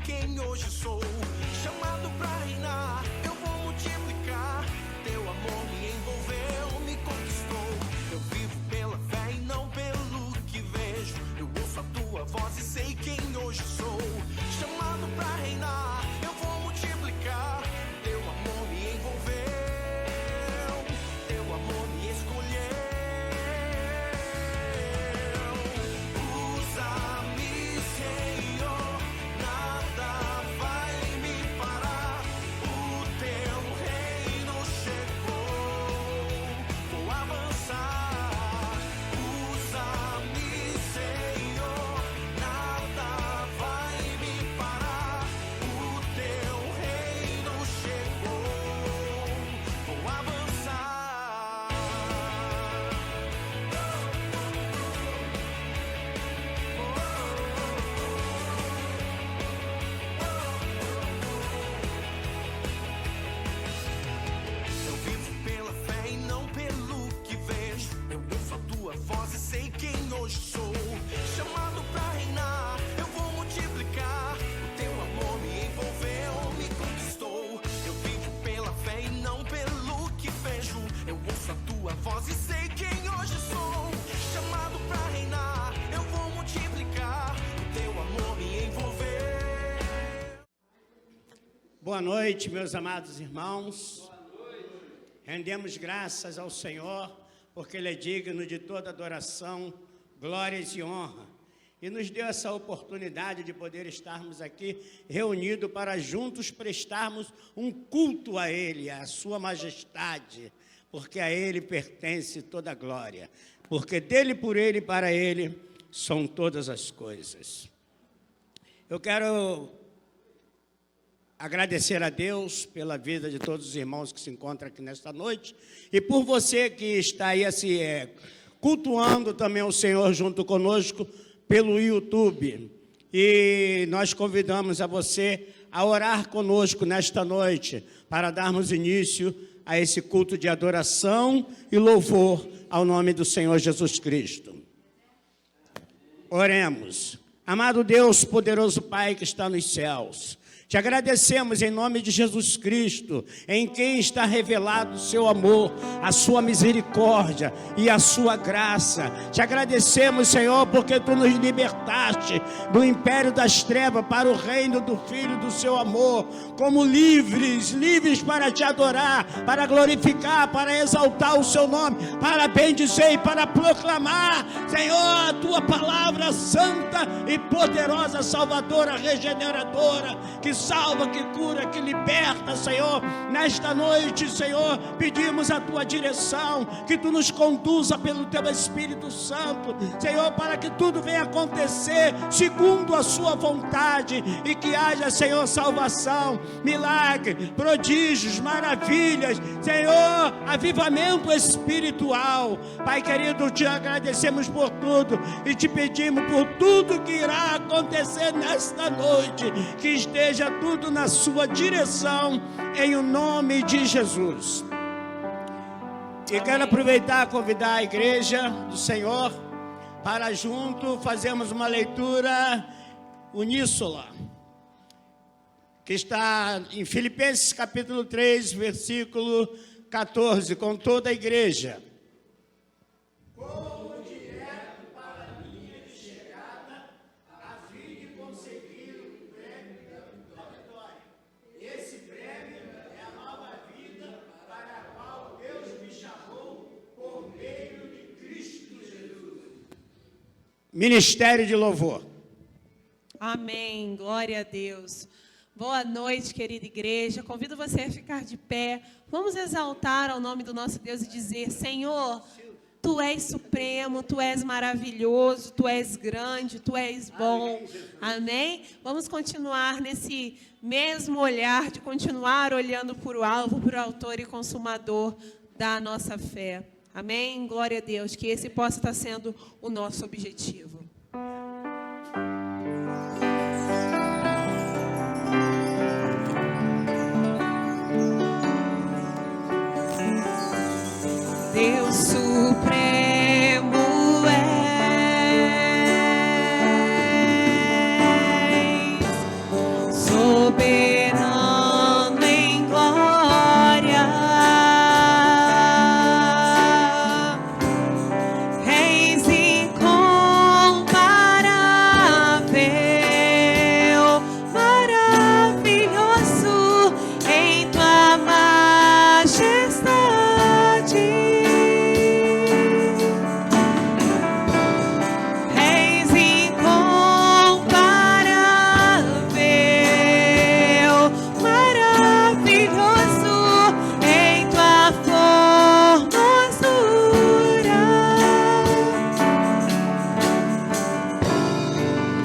quem hoje sou. Chamado pra reinar, eu vou multiplicar. Teu amor me envolveu, me conquistou. Eu vivo pela fé e não pelo que vejo. Eu ouço a tua voz e sei quem hoje sou. Chamado pra reinar, eu vou multiplicar. Teu amor me envolveu, teu amor me escolheu. Usa-me, Senhor, nada vai me parar. O teu reino chegou, vou avançar. Usa-me, Senhor, nada vai me parar. O teu reino chegou, vou avançar. Eu vivo pela fé e não pelo que vejo. Eu ouço a tua voz e sei quem hoje sou. Chamado pra reinar, eu vou multiplicar. O teu amor me envolveu, me conquistou. Eu vivo pela fé e não pelo que vejo. Eu ouço a tua voz e sei quem hoje sou. Chamado pra reinar, eu vou multiplicar. O teu amor me envolveu. Boa noite, meus amados irmãos. Rendemos graças ao Senhor, porque Ele é digno de toda adoração, glórias e honra. E nos deu essa oportunidade de poder estarmos aqui reunidos para juntos prestarmos um culto a Ele, à Sua Majestade, porque a Ele pertence toda a glória. Porque dEle, por Ele e para Ele são todas as coisas. Eu quero agradecer a Deus pela vida de todos os irmãos que se encontram aqui nesta noite e por você que está aí cultuando também o Senhor junto conosco pelo YouTube. E nós convidamos a você a orar conosco nesta noite para darmos início a esse culto de adoração e louvor ao nome do Senhor Jesus Cristo. Oremos. Amado Deus, poderoso Pai que está nos céus, te agradecemos em nome de Jesus Cristo, em quem está revelado o seu amor, a sua misericórdia e a sua graça. Te agradecemos, Senhor, porque tu nos libertaste do império das trevas para o reino do Filho do seu amor, como livres para te adorar, para glorificar, para exaltar o seu nome, para bendizer e para proclamar, Senhor, a tua palavra santa e poderosa, salvadora, regeneradora, que salva, que cura, que liberta, Senhor. Nesta noite, Senhor, pedimos a tua direção, que tu nos conduza pelo teu Espírito Santo, Senhor, para que tudo venha acontecer segundo a sua vontade e que haja, Senhor, salvação, milagre, prodígios, maravilhas, Senhor, avivamento espiritual. Pai querido, te agradecemos por tudo e te pedimos por tudo que irá acontecer nesta noite, que esteja tudo na sua direção, em o nome de Jesus. E quero aproveitar e convidar a igreja do Senhor para junto fazermos uma leitura uníssona, que está em Filipenses capítulo 3, versículo 14, com toda a igreja. Ministério de Louvor. Amém, glória a Deus. Boa noite, querida igreja. Convido você a ficar de pé. Vamos exaltar ao nome do nosso Deus e dizer: Senhor, Tu és supremo, Tu és maravilhoso, Tu és grande, Tu és bom. Amém? Vamos continuar nesse mesmo olhar, de continuar olhando para o alvo, para o autor e consumador da nossa fé. Amém? Glória a Deus, que esse possa estar sendo o nosso objetivo. Deus supremo és, soberano em glória. És incomparável, maravilhoso em tua majestade. És incomparável, maravilhoso em tua formosura.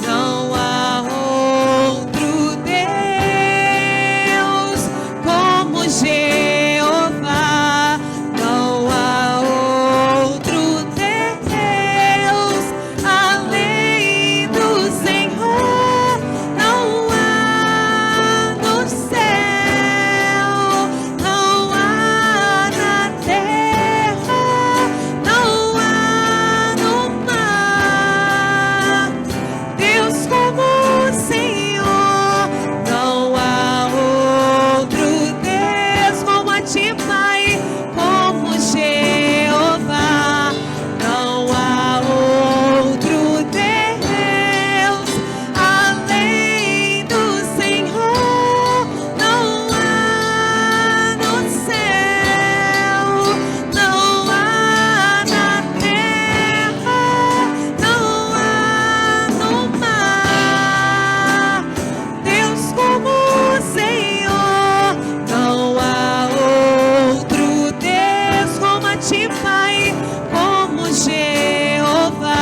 Não há outro Deus como Jeová. Não há outro Deus além do Senhor. Não há no céu, não há na terra, não há no mar. Deus como o Senhor, não há outro Deus como a ti, Pai, como Jeová. Não há outro Deus além do Senhor. Não há no céu, não há na terra, não há no mar. Deus como o Senhor, não há outro Deus como a ti, Pai, como Jeová.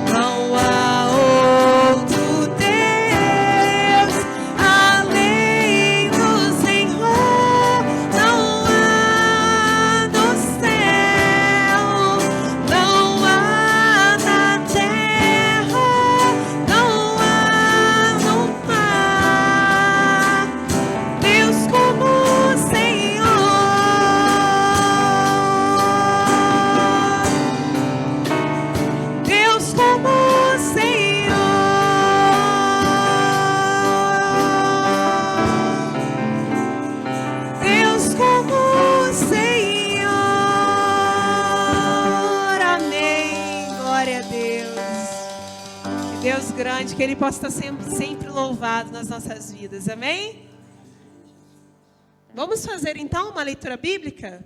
Não há outro Deus além do Senhor. Não há no céu, não há na terra, não há no mar. Deus como o Senhor. Deus como o Senhor. Deus como o Senhor. Amém. Glória a Deus. Que Deus grande, que Ele possa estar sempre louvado nas nossas vidas. Amém? Vamos fazer então uma leitura bíblica?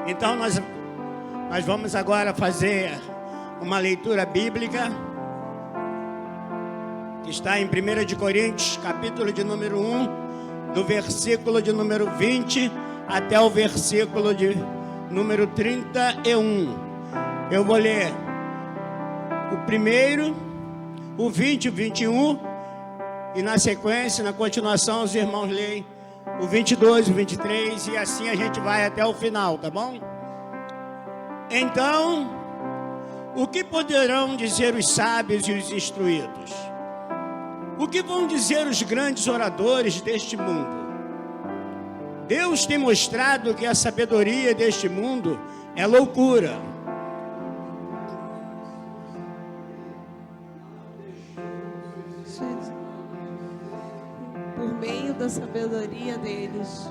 Então nós vamos agora fazer uma leitura bíblica que está em 1 de Coríntios, capítulo de número 1, do versículo de número 20 até o versículo de número 31. Eu vou ler o primeiro, o 20 e o 21, e na sequência, na continuação, os irmãos leem o 22, o 23, e assim a gente vai até o final, tá bom? Então, o que poderão dizer os sábios e os instruídos? O que vão dizer os grandes oradores deste mundo? Deus tem mostrado que a sabedoria deste mundo é loucura. Por meio da sabedoria deles.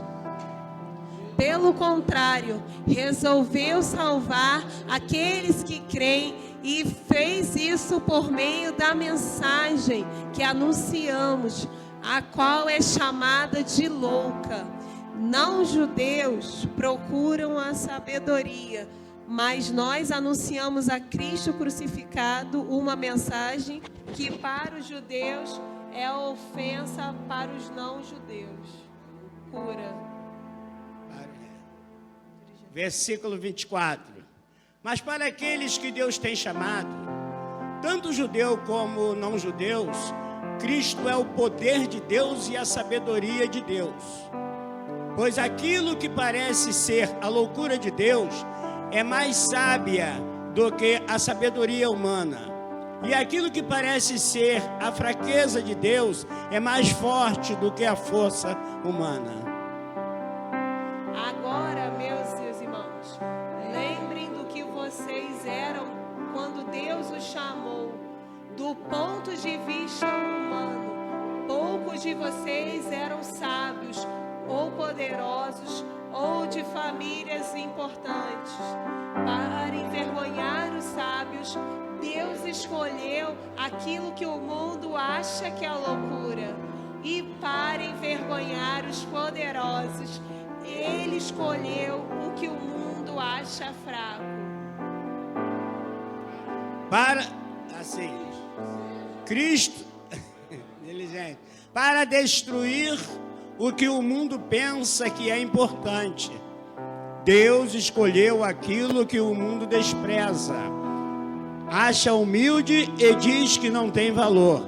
Pelo contrário, resolveu salvar aqueles que creem e fez isso por meio da mensagem que anunciamos, a qual é chamada de louca. Não judeus procuram a sabedoria, mas nós anunciamos a Cristo crucificado, uma mensagem que para os judeus é ofensa, para os não judeus. Cura. Versículo 24. Mas para aqueles que Deus tem chamado, tanto judeu como não judeus, Cristo é o poder de Deus e a sabedoria de Deus. Pois aquilo que parece ser a loucura de Deus é mais sábia do que a sabedoria humana. E aquilo que parece ser a fraqueza de Deus é mais forte do que a força humana. do ponto de vista humano, poucos de vocês eram sábios, ou poderosos, ou de famílias importantes. Para envergonhar os sábios, Deus escolheu aquilo que o mundo acha que é loucura. E para envergonhar os poderosos, Ele escolheu o que o mundo acha fraco. Cristo, diligente, para destruir o que o mundo pensa que é importante. Deus escolheu aquilo que o mundo despreza, acha humilde e diz que não tem valor.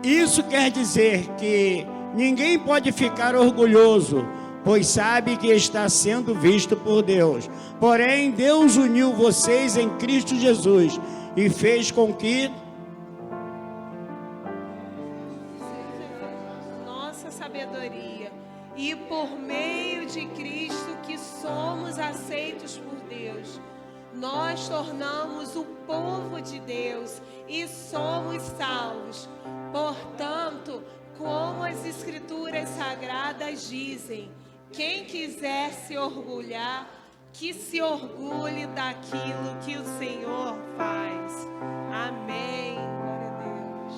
Isso quer dizer que ninguém pode ficar orgulhoso, pois sabe que está sendo visto por Deus. Porém, Deus uniu vocês em Cristo Jesus e fez com que nossa sabedoria, e por meio de Cristo que somos aceitos por Deus, nós tornamos o povo de Deus e somos salvos. Portanto, como as Escrituras Sagradas dizem, quem quiser se orgulhar, que se orgulhe daquilo que o Senhor faz. Amém. Glória a Deus.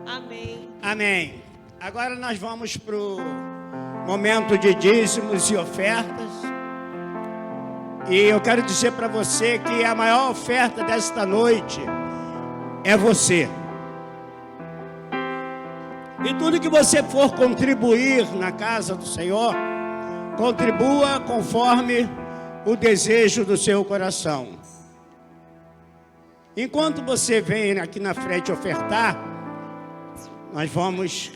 Amém. Amém. Agora nós vamos para o momento de dízimos e ofertas. E eu quero dizer para você que a maior oferta desta noite é você. E tudo que você for contribuir na casa do Senhor, contribua conforme o desejo do seu coração. Enquanto você vem aqui na frente ofertar, nós vamos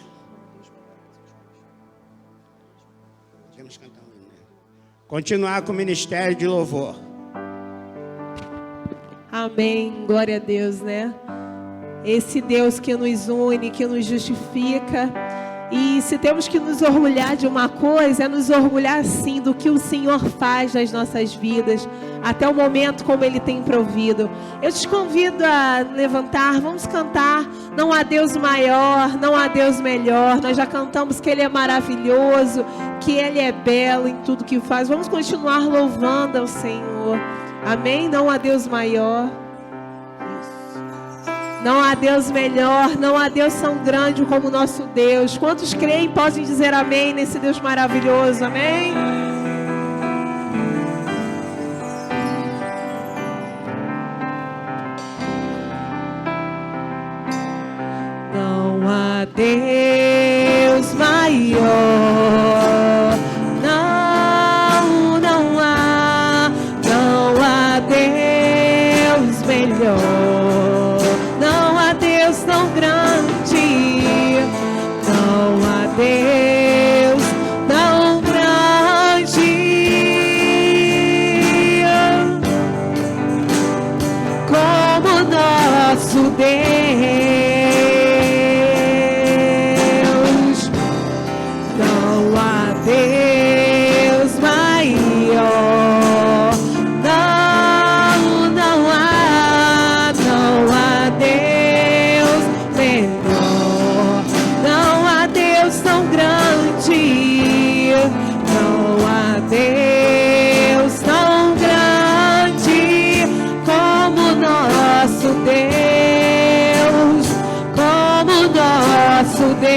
continuar com o ministério de louvor. Amém, glória a Deus, né? Esse Deus que nos une, que nos justifica. E se temos que nos orgulhar de uma coisa, é nos orgulhar sim do que o Senhor faz nas nossas vidas, até o momento como Ele tem provido. Eu te convido a levantar, vamos cantar. Não há Deus maior, não há Deus melhor. Nós já cantamos que Ele é maravilhoso, que Ele é belo em tudo que faz. Vamos continuar louvando ao Senhor. Amém? Não há Deus maior. Não há Deus melhor, não há Deus tão grande como o nosso Deus. Quantos creem podem dizer amém nesse Deus maravilhoso, amém? Não há Deus maior, não há Deus melhor. Tão grande, não há Deus tão grande como nosso Deus. Não há Deus maior, não há Deus melhor. Não há Deus tão grande, não há Deus tão grande como nosso Deus, como nosso Deus.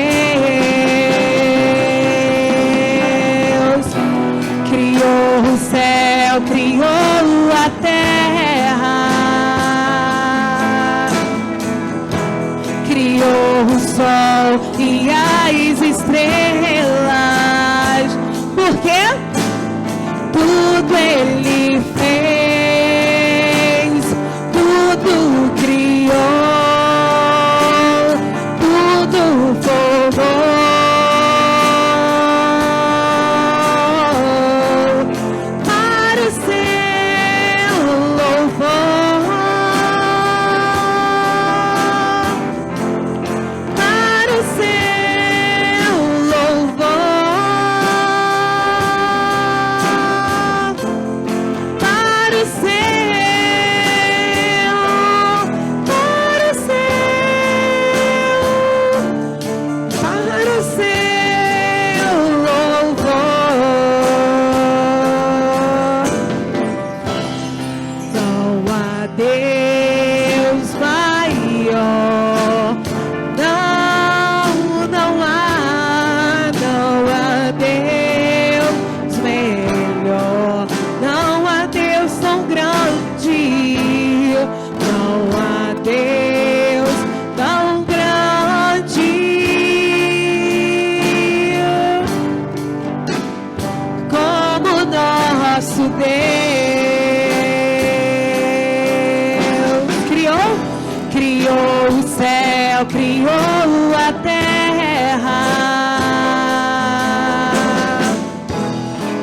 céu, criou a terra,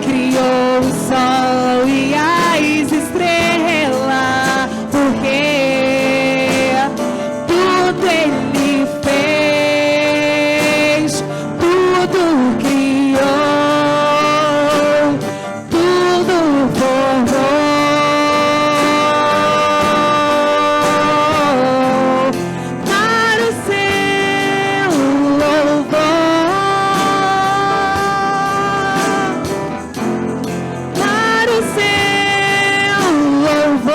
criou o sol e as estrelas, porque tudo Ele fez, tudo criou, tudo formou. Para o seu louvor, para o seu louvor,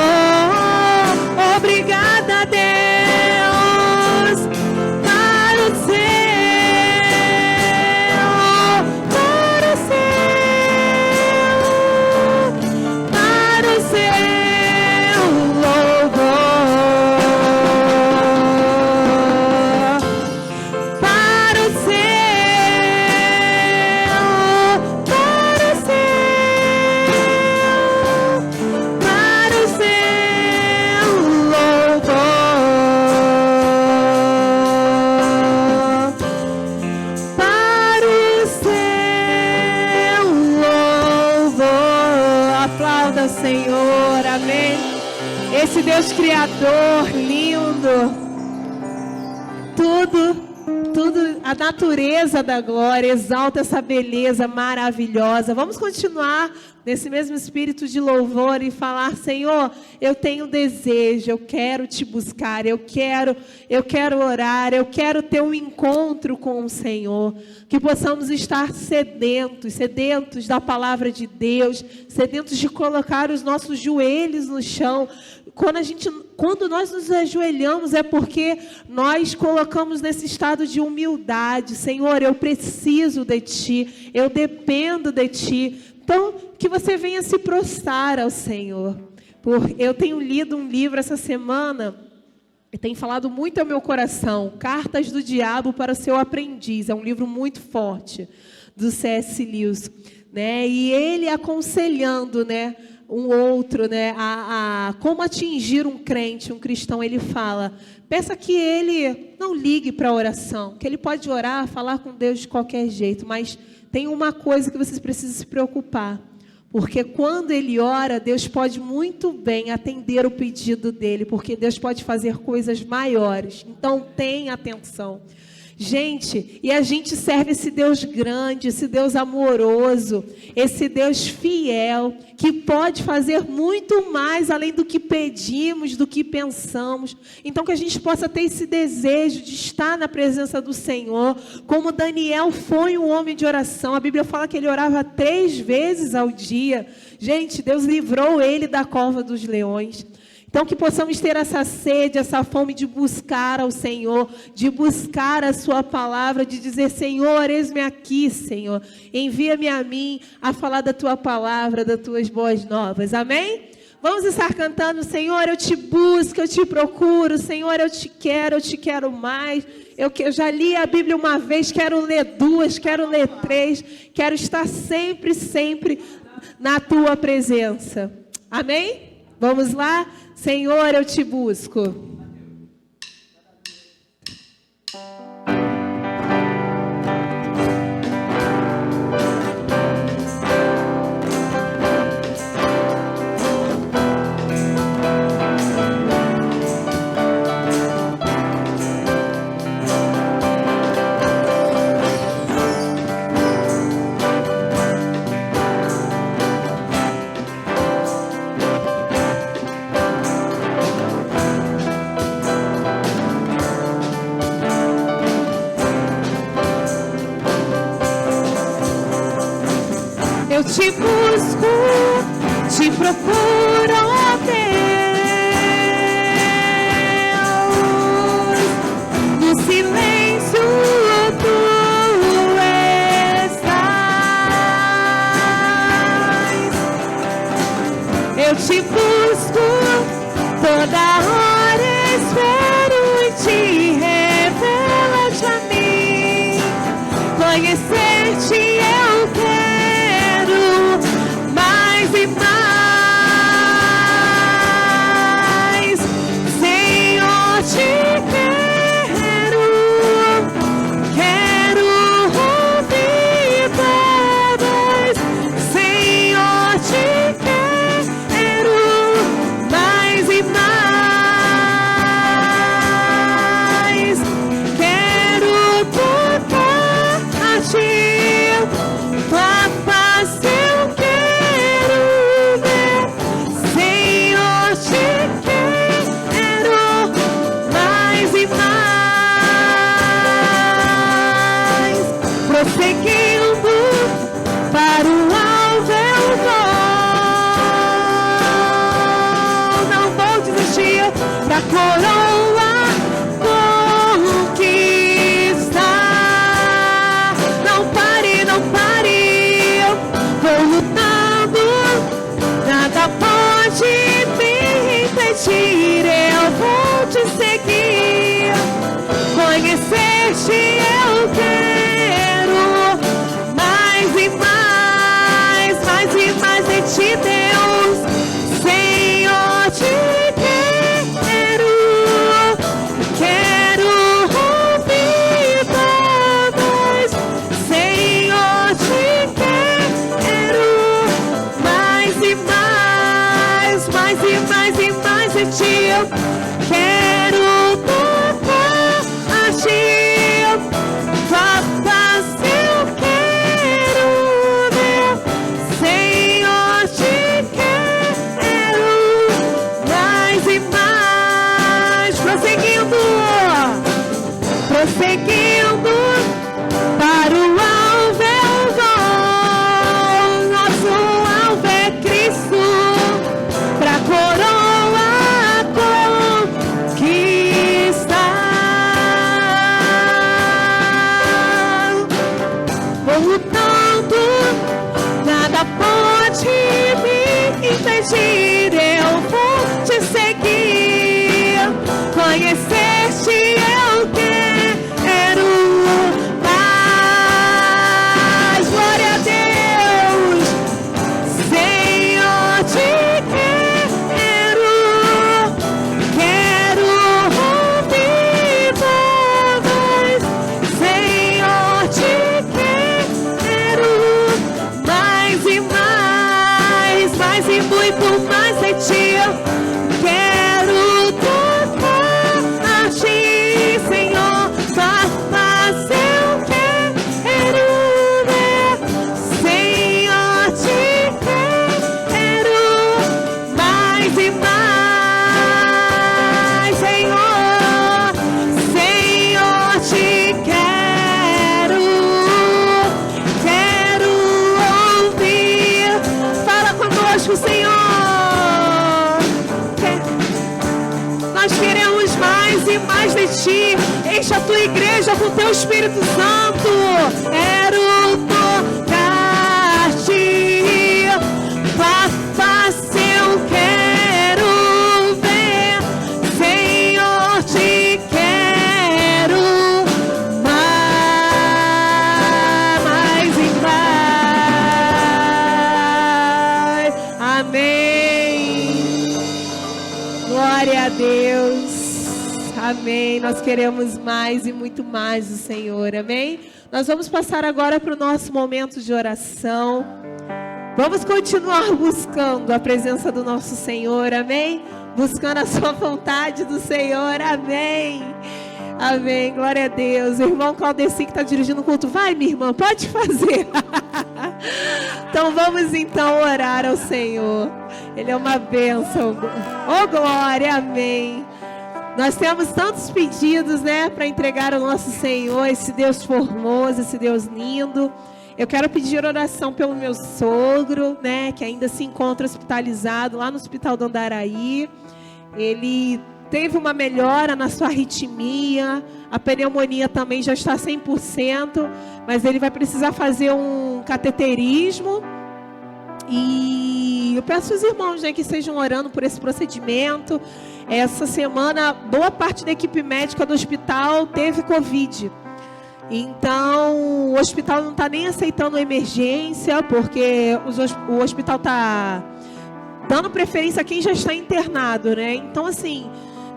obrigada, Deus, para o seu, para o seu louvor, para o seu louvor, para o seu louvor. Aplauda o Senhor, amém. Esse Deus Criador lindo, tudo, a natureza da glória, exalta essa beleza maravilhosa. Vamos continuar nesse mesmo espírito de louvor e falar: Senhor, eu tenho desejo, eu quero te buscar, eu quero orar, eu quero ter um encontro com o Senhor. Que possamos estar sedentos da palavra de Deus, sedentos de colocar os nossos joelhos no chão. Quando nós nos ajoelhamos é porque nós colocamos nesse estado de humildade. Senhor, eu preciso de Ti, eu dependo de Ti. Então, que você venha se prostrar ao Senhor. Eu tenho lido um livro essa semana e tem falado muito ao meu coração, Cartas do Diabo para o Seu Aprendiz. É um livro muito forte, do C.S. Lewis, né? E ele aconselhando, né, um outro, né, a como atingir um crente, um cristão. Ele fala: peça que ele não ligue para a oração, que ele pode orar, falar com Deus de qualquer jeito, mas tem uma coisa que vocês precisam se preocupar, porque quando ele ora, Deus pode muito bem atender o pedido dele, porque Deus pode fazer coisas maiores. Então, tenha atenção. Gente, e a gente serve esse Deus grande, esse Deus amoroso, esse Deus fiel, que pode fazer muito mais além do que pedimos, do que pensamos. Então, que a gente possa ter esse desejo de estar na presença do Senhor, como Daniel foi um homem de oração. A Bíblia fala que ele orava 3 vezes ao dia. Gente, Deus livrou ele da cova dos leões. Então, que possamos ter essa sede, essa fome de buscar ao Senhor, de buscar a Sua palavra, de dizer: Senhor, eis-me aqui, Senhor. Envia-me a mim a falar da Tua palavra, das Tuas boas novas. Amém? Vamos estar cantando: Senhor, eu te busco, eu te procuro. Senhor, eu te quero mais. Eu já li a Bíblia uma vez, quero ler 2, quero ler 3. Quero estar sempre, sempre na Tua presença. Amém? Vamos lá? Senhor, eu te busco. Eu te busco, te procuro, ó Deus, no silêncio tu estás. Eu te busco, toda hora espero e te revelas a mim. Conhecer-te eu quero mais e mais. Senhor, te quero quero tocar a ti. Papai, eu quero ver, Senhor, te quero mais e mais. Prosseguindo para o alvo eu vou. Nosso alvo é Cristo, pra coroa conquistar. Vou lutando, nada pode me impedir. Eu vou te seguir, conhecer-te eu quero mais. Glória a Deus, Senhor, te quero ouvir tua voz. Senhor, te quero mais e mais, mais e muito mais de ti. Quero tocar a ti, Senhor. Mas eu quero ver, Senhor, te quero mais e mais. Senhor, Senhor, te quero ouvir. Fala conosco, Senhor. Nós queremos mais e mais de ti. Enche a tua igreja com teu Espírito Santo. Quero tocar-te. Papai, eu quero ver, Senhor, te quero mais e mais. Amém. Glória a Deus. Amém. Nós queremos mais e muito mais do Senhor. Amém. Nós vamos passar agora para o nosso momento de oração. Vamos continuar buscando a presença do nosso Senhor. Amém. Buscando a sua vontade do Senhor. Amém. Amém. Glória a Deus. O irmão Claudeci que está dirigindo o culto. Vai, minha irmã, pode fazer. Então vamos então orar ao Senhor. Ele é uma bênção. Oh, glória. Amém. Nós temos tantos pedidos, né, para entregar ao nosso Senhor, esse Deus formoso, esse Deus lindo. Eu quero pedir oração pelo meu sogro, né, que ainda se encontra hospitalizado lá no Hospital do Andaraí. Ele teve uma melhora na sua arritmia, a pneumonia também já está 100%, mas ele vai precisar fazer um cateterismo. E eu peço aos irmãos, né, que estejam orando por esse procedimento. Essa semana, boa parte da equipe médica do hospital teve Covid. Então, o hospital não está nem aceitando emergência, porque o hospital está dando preferência a quem já está internado, né? Então, assim,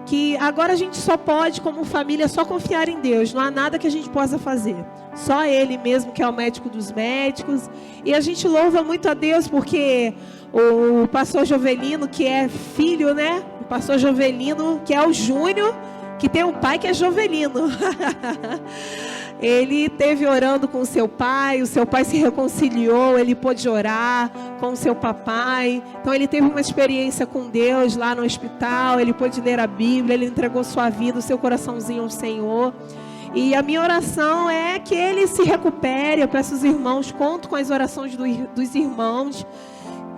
que agora a gente só pode, como família, só confiar em Deus. Não há nada que a gente possa fazer. Só Ele mesmo, que é o médico dos médicos. E a gente louva muito a Deus, porque o pastor Jovelino, que é filho, né? O pastor Jovelino, que é o Júnior, que tem um pai que é Jovelino. Ele esteve orando com o seu pai se reconciliou, ele pôde orar com o seu papai. Então ele teve uma experiência com Deus lá no hospital, ele pôde ler a Bíblia, ele entregou sua vida, o seu coraçãozinho ao Senhor. E a minha oração é que ele se recupere. Eu peço aos irmãos, conto com as orações dos irmãos,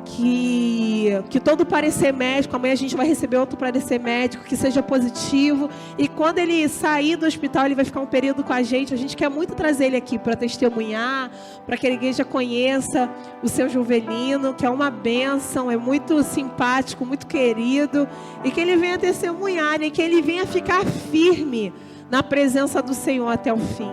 que todo parecer médico, amanhã a gente vai receber outro parecer médico, que seja positivo. E quando ele sair do hospital, ele vai ficar um período com a gente quer muito trazer ele aqui para testemunhar, para que a igreja conheça o seu Jovelino, que é uma bênção, é muito simpático, muito querido, e que ele venha testemunhar, e que ele venha ficar firme na presença do Senhor até o fim.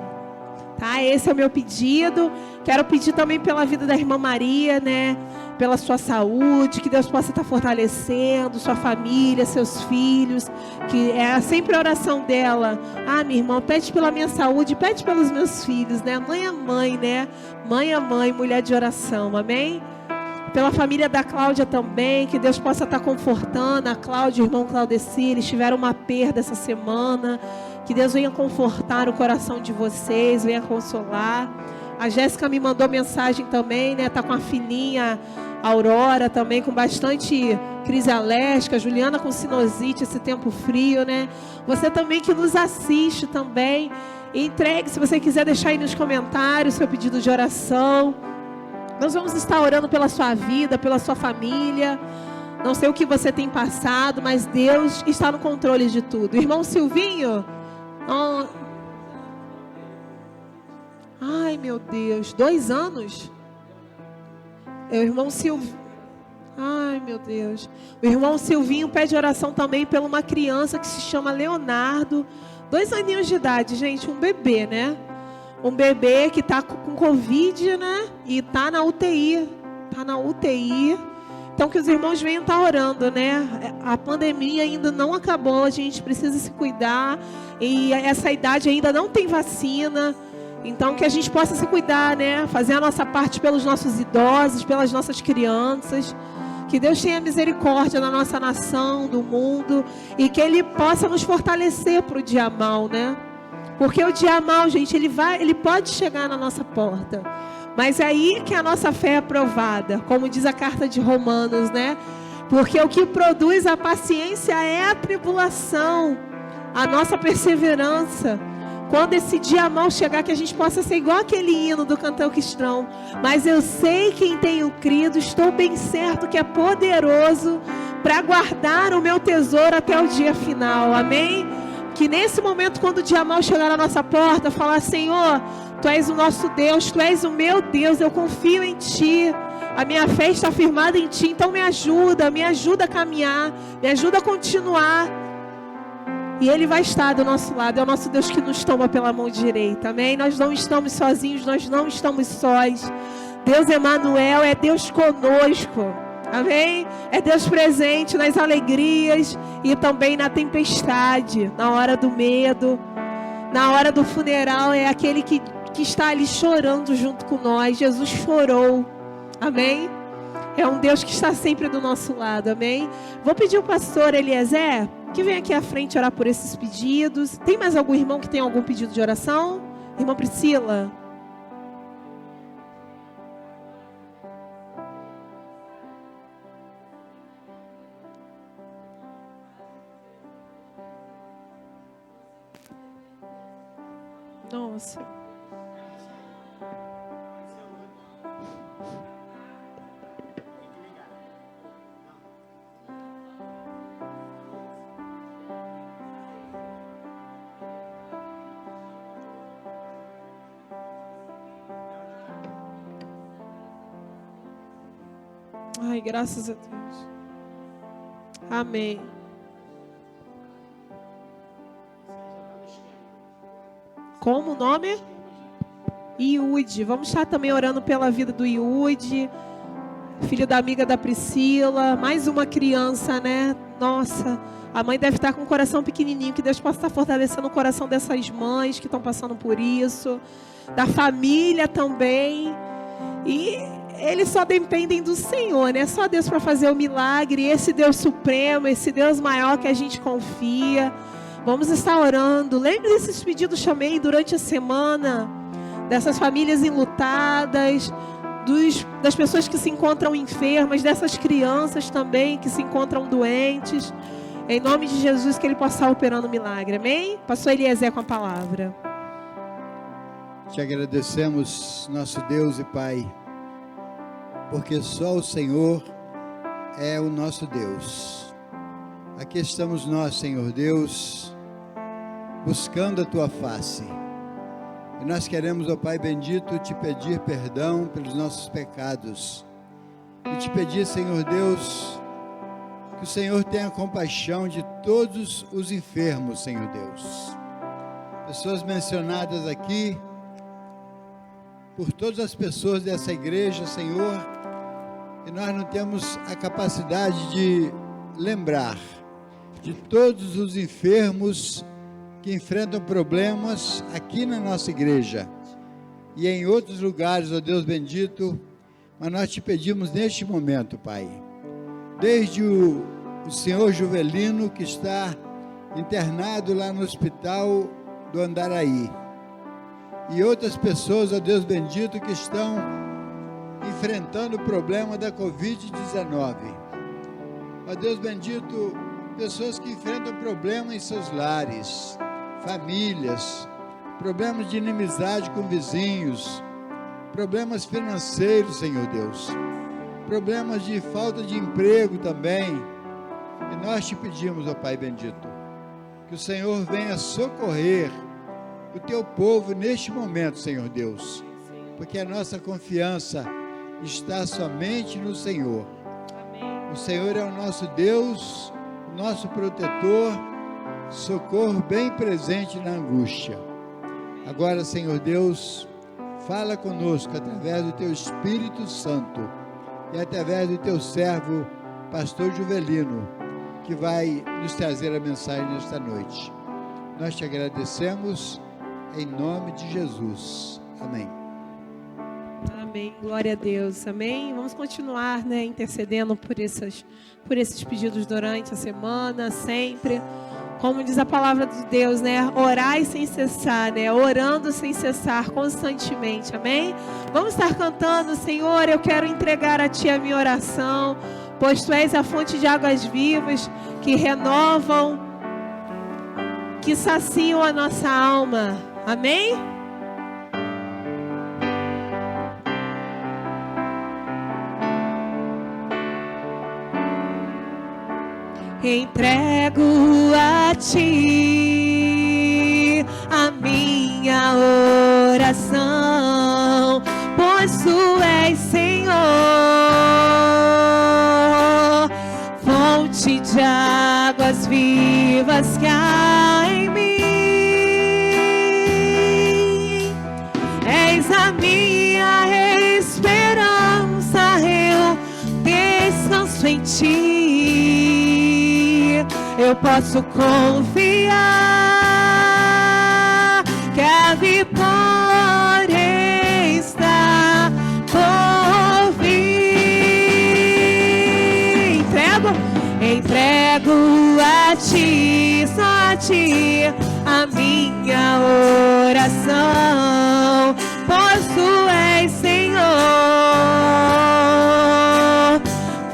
Tá? Esse é o meu pedido. Quero pedir também pela vida da irmã Maria, né? Pela sua saúde, que Deus possa estar fortalecendo sua família, seus filhos, que é sempre a oração dela. Ah, minha irmã, pede pela minha saúde, pede pelos meus filhos, né? Mãe é mãe, né? Mãe é mãe, mulher de oração, amém? Pela família da Cláudia também, que Deus possa estar confortando a Cláudia e o irmão Claudeci. Eles tiveram uma perda essa semana. Que Deus venha confortar o coração de vocês, venha consolar. A Jéssica me mandou mensagem também, né? Tá com a filhinha Aurora também, com bastante crise alérgica. Juliana com sinusite, esse tempo frio, né? Você também que nos assiste também, entregue, se você quiser deixar aí nos comentários seu pedido de oração. Nós vamos estar orando pela sua vida, pela sua família. Não sei o que você tem passado, mas Deus está no controle de tudo. Irmão Silvinho, oh... ai meu Deus, 2 anos? É o irmão Silvinho. Ai meu Deus. O irmão Silvinho pede oração também por uma criança que se chama Leonardo. 2 aninhos de idade, gente, um bebê, né? Um bebê que está com Covid, né? E está na UTI. Está na UTI. Então que os irmãos venham estar orando, né? A pandemia ainda não acabou. A gente precisa se cuidar. E essa idade ainda não tem vacina. Então que a gente possa se cuidar, né? Fazer a nossa parte pelos nossos idosos, pelas nossas crianças. Que Deus tenha misericórdia na nossa nação, do mundo. E que Ele possa nos fortalecer para o dia mal, né? Porque o dia mal, gente, ele pode chegar na nossa porta. Mas é aí que a nossa fé é provada, como diz a carta de Romanos, né? Porque o que produz a paciência é a tribulação, a nossa perseverança. Quando esse dia mal chegar, que a gente possa ser igual aquele hino do cantor cristão. Mas eu sei que em tenho crido, estou bem certo que é poderoso para guardar o meu tesouro até o dia final. Amém? Que nesse momento, quando o dia mal chegar na nossa porta, falar: Senhor, Tu és o nosso Deus, Tu és o meu Deus, eu confio em Ti, a minha fé está firmada em Ti, então me ajuda a caminhar, me ajuda a continuar. E Ele vai estar do nosso lado, é o nosso Deus que nos toma pela mão direita, amém? Nós não estamos sozinhos, nós não estamos sós. Deus Emanuel é Deus conosco. Amém? É Deus presente nas alegrias e também na tempestade, na hora do medo, na hora do funeral. É aquele que está ali chorando junto com nós. Jesus chorou. Amém? É um Deus que está sempre do nosso lado. Amém? Vou pedir ao pastor Eliezer que venha aqui à frente orar por esses pedidos. Tem mais algum irmão que tem algum pedido de oração? Irmã Priscila? Nossa. Ai, graças a Deus. Amém. Como o nome? Iude. Vamos estar também orando pela vida do Iude, filho da amiga da Priscila. Mais uma criança, né? Nossa, a mãe deve estar com o coração pequenininho. Que Deus possa estar fortalecendo o coração dessas mães que estão passando por isso. Da família também. E eles só dependem do Senhor, né? Só Deus para fazer o milagre. Esse Deus supremo, esse Deus maior que a gente confia. Vamos estar orando. Lembre desses pedidos que chamei durante a semana. Dessas famílias enlutadas. Das pessoas que se encontram enfermas. Dessas crianças também que se encontram doentes. Em nome de Jesus, que Ele possa estar operando o milagre. Amém? Pastor Eliezer com a palavra. Te agradecemos, nosso Deus e Pai. Porque só o Senhor é o nosso Deus. Aqui estamos nós, Senhor Deus, buscando a Tua face. E nós queremos, ó Pai bendito, Te pedir perdão pelos nossos pecados. E Te pedir, Senhor Deus, que o Senhor tenha compaixão de todos os enfermos, Senhor Deus. Pessoas mencionadas aqui, por todas as pessoas dessa igreja, Senhor, e nós não temos a capacidade de lembrar de todos os enfermos que enfrentam problemas aqui na nossa igreja e em outros lugares, ó Deus bendito, Mas nós te pedimos neste momento, Pai, desde o senhor Juvelino, que está internado lá no hospital do Andaraí, e outras pessoas, ó Deus bendito, que estão enfrentando o problema da Covid-19. Ó Deus bendito, pessoas que enfrentam problemas em seus lares, famílias, problemas de inimizade com vizinhos, problemas financeiros, Senhor Deus, problemas de falta de emprego também. E nós te pedimos, ó Pai bendito, que o Senhor venha socorrer o teu povo neste momento, Senhor Deus, porque a nossa confiança está somente no Senhor. O Senhor é o nosso Deus, o nosso protetor, socorro bem presente na angústia. Agora, Senhor Deus, fala conosco através do teu Espírito Santo e através do teu servo, pastor Juvelino, que vai nos trazer a mensagem nesta noite. Nós te agradecemos em nome de Jesus. Amém. Amém. Glória a Deus. Amém. Vamos continuar, intercedendo por esses pedidos durante a semana, sempre. Como diz a palavra de Deus, orai sem cessar, orando sem cessar, constantemente, amém? Vamos estar cantando, Senhor, eu quero entregar a Ti a minha oração, pois Tu és a fonte de águas vivas, que renovam, que saciam a nossa alma, amém? Entrego a Ti a minha oração, pois Tu és, Senhor, fonte de águas vivas que há em mim. És a minha esperança, eu descanso em Ti. Eu posso confiar que a vitória está por vir. Entrego a Ti, só a Ti, a minha oração, pois Tu és, Senhor,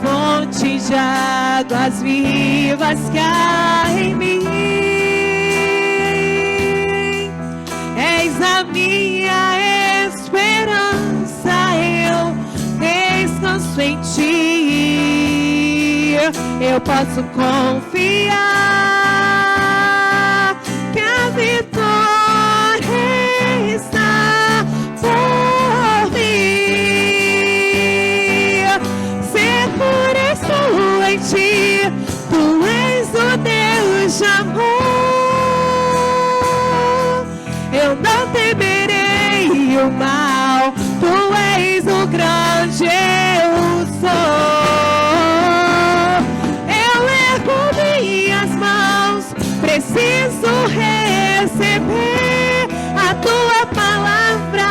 fonte de águas vivas que há em mim. És a minha esperança, eu descanso em Ti. Eu posso confiar que a vitória está por vir. Seguro estou em Ti, Tu és o Deus de amor. Eu não temerei o mal, Tu és o grande eu sou. Eu ergo minhas mãos, preciso receber a Tua palavra,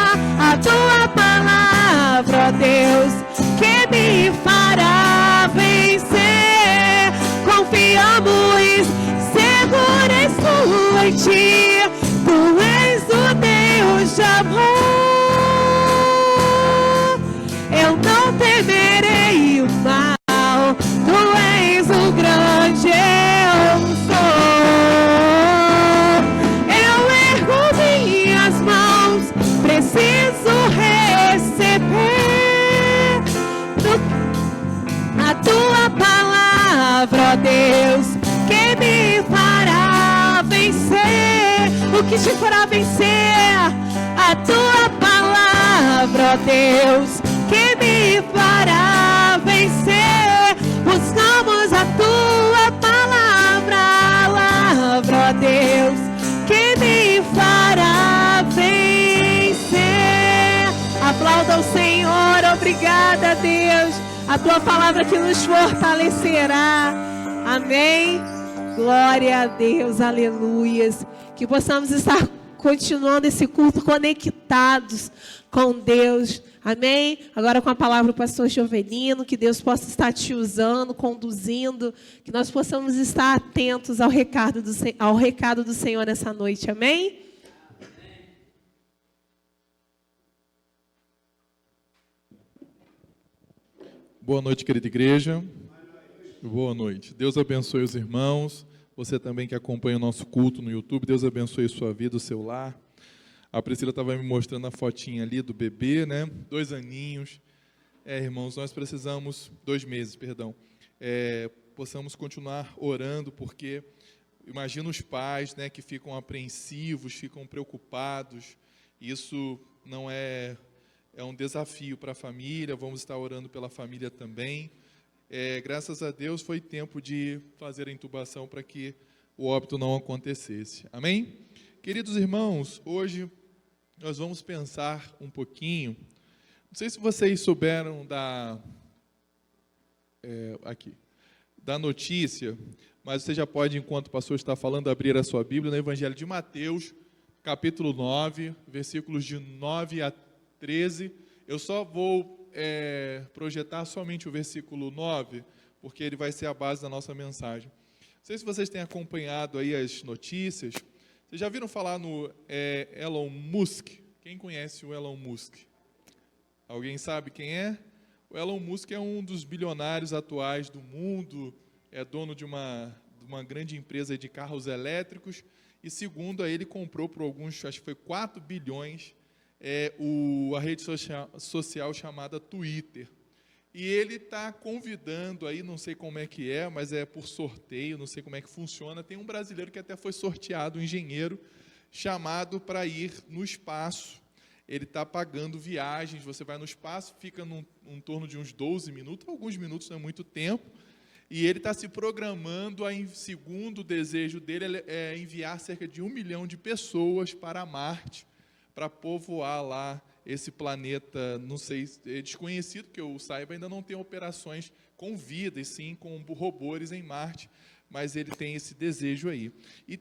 ó Deus, que me fará vencer. Confiamos, seguro estou em Ti, Tu és o Deus de amor. Eu não temerei o mal, Tu és o grande eu sou. Eu ergo minhas mãos, preciso receber a Tua palavra, ó Deus, que me fará vencer. O que te fará vencer? A Tua palavra, ó Deus, que me fará vencer. Buscamos a Tua palavra, ó Deus, que me fará vencer. Aplauda o Senhor, obrigada, Deus. A Tua palavra que nos fortalecerá. Amém. Glória a Deus, aleluias. Que possamos estar continuando esse culto conectados com Deus Amém? Agora com a palavra o pastor Jovelino, que Deus possa estar te usando, conduzindo, que nós possamos estar atentos ao recado do Senhor nessa noite. Amém? Boa noite, querida igreja. Boa noite. Deus abençoe os irmãos. Você também que acompanha o nosso culto no YouTube, Deus abençoe sua vida, o seu lar. A Priscila estava me mostrando a fotinha ali do bebê, né? 2 aninhos. Irmãos, nós precisamos, 2 meses, perdão. Possamos continuar orando, porque imagina os pais, né, que ficam apreensivos, ficam preocupados. Isso não é um desafio para a família. Vamos estar orando pela família também. Graças a Deus foi tempo de fazer a intubação para que o óbito não acontecesse. Amém? Queridos irmãos, hoje nós vamos pensar um pouquinho. Não sei se vocês souberam da notícia, mas você já pode, enquanto o pastor está falando, abrir a sua Bíblia no Evangelho de Mateus, capítulo 9, versículos de 9 a 13. Eu só vou projetar somente o versículo 9, porque ele vai ser a base da nossa mensagem. Não sei se vocês têm acompanhado aí as notícias. Vocês já viram falar no Elon Musk? Quem conhece o Elon Musk? Alguém sabe quem é? O Elon Musk é um dos bilionários atuais do mundo, é dono de uma grande empresa de carros elétricos, e segundo ele comprou por alguns, acho que foi 4 bilhões, a rede social chamada Twitter. E ele está convidando aí, não sei como é que é, mas é por sorteio, não sei como é que funciona. Tem um brasileiro que até foi sorteado, um engenheiro, chamado para ir no espaço. Ele está pagando viagens, você vai no espaço, fica em torno de uns 12 minutos, alguns minutos não é muito tempo, e ele está se programando, segundo o desejo dele, é enviar cerca de 1 milhão de pessoas para Marte, para povoar lá esse planeta, não sei, é desconhecido, que eu saiba, ainda não tem operações com vida, e sim com robôs em Marte, mas ele tem esse desejo aí. E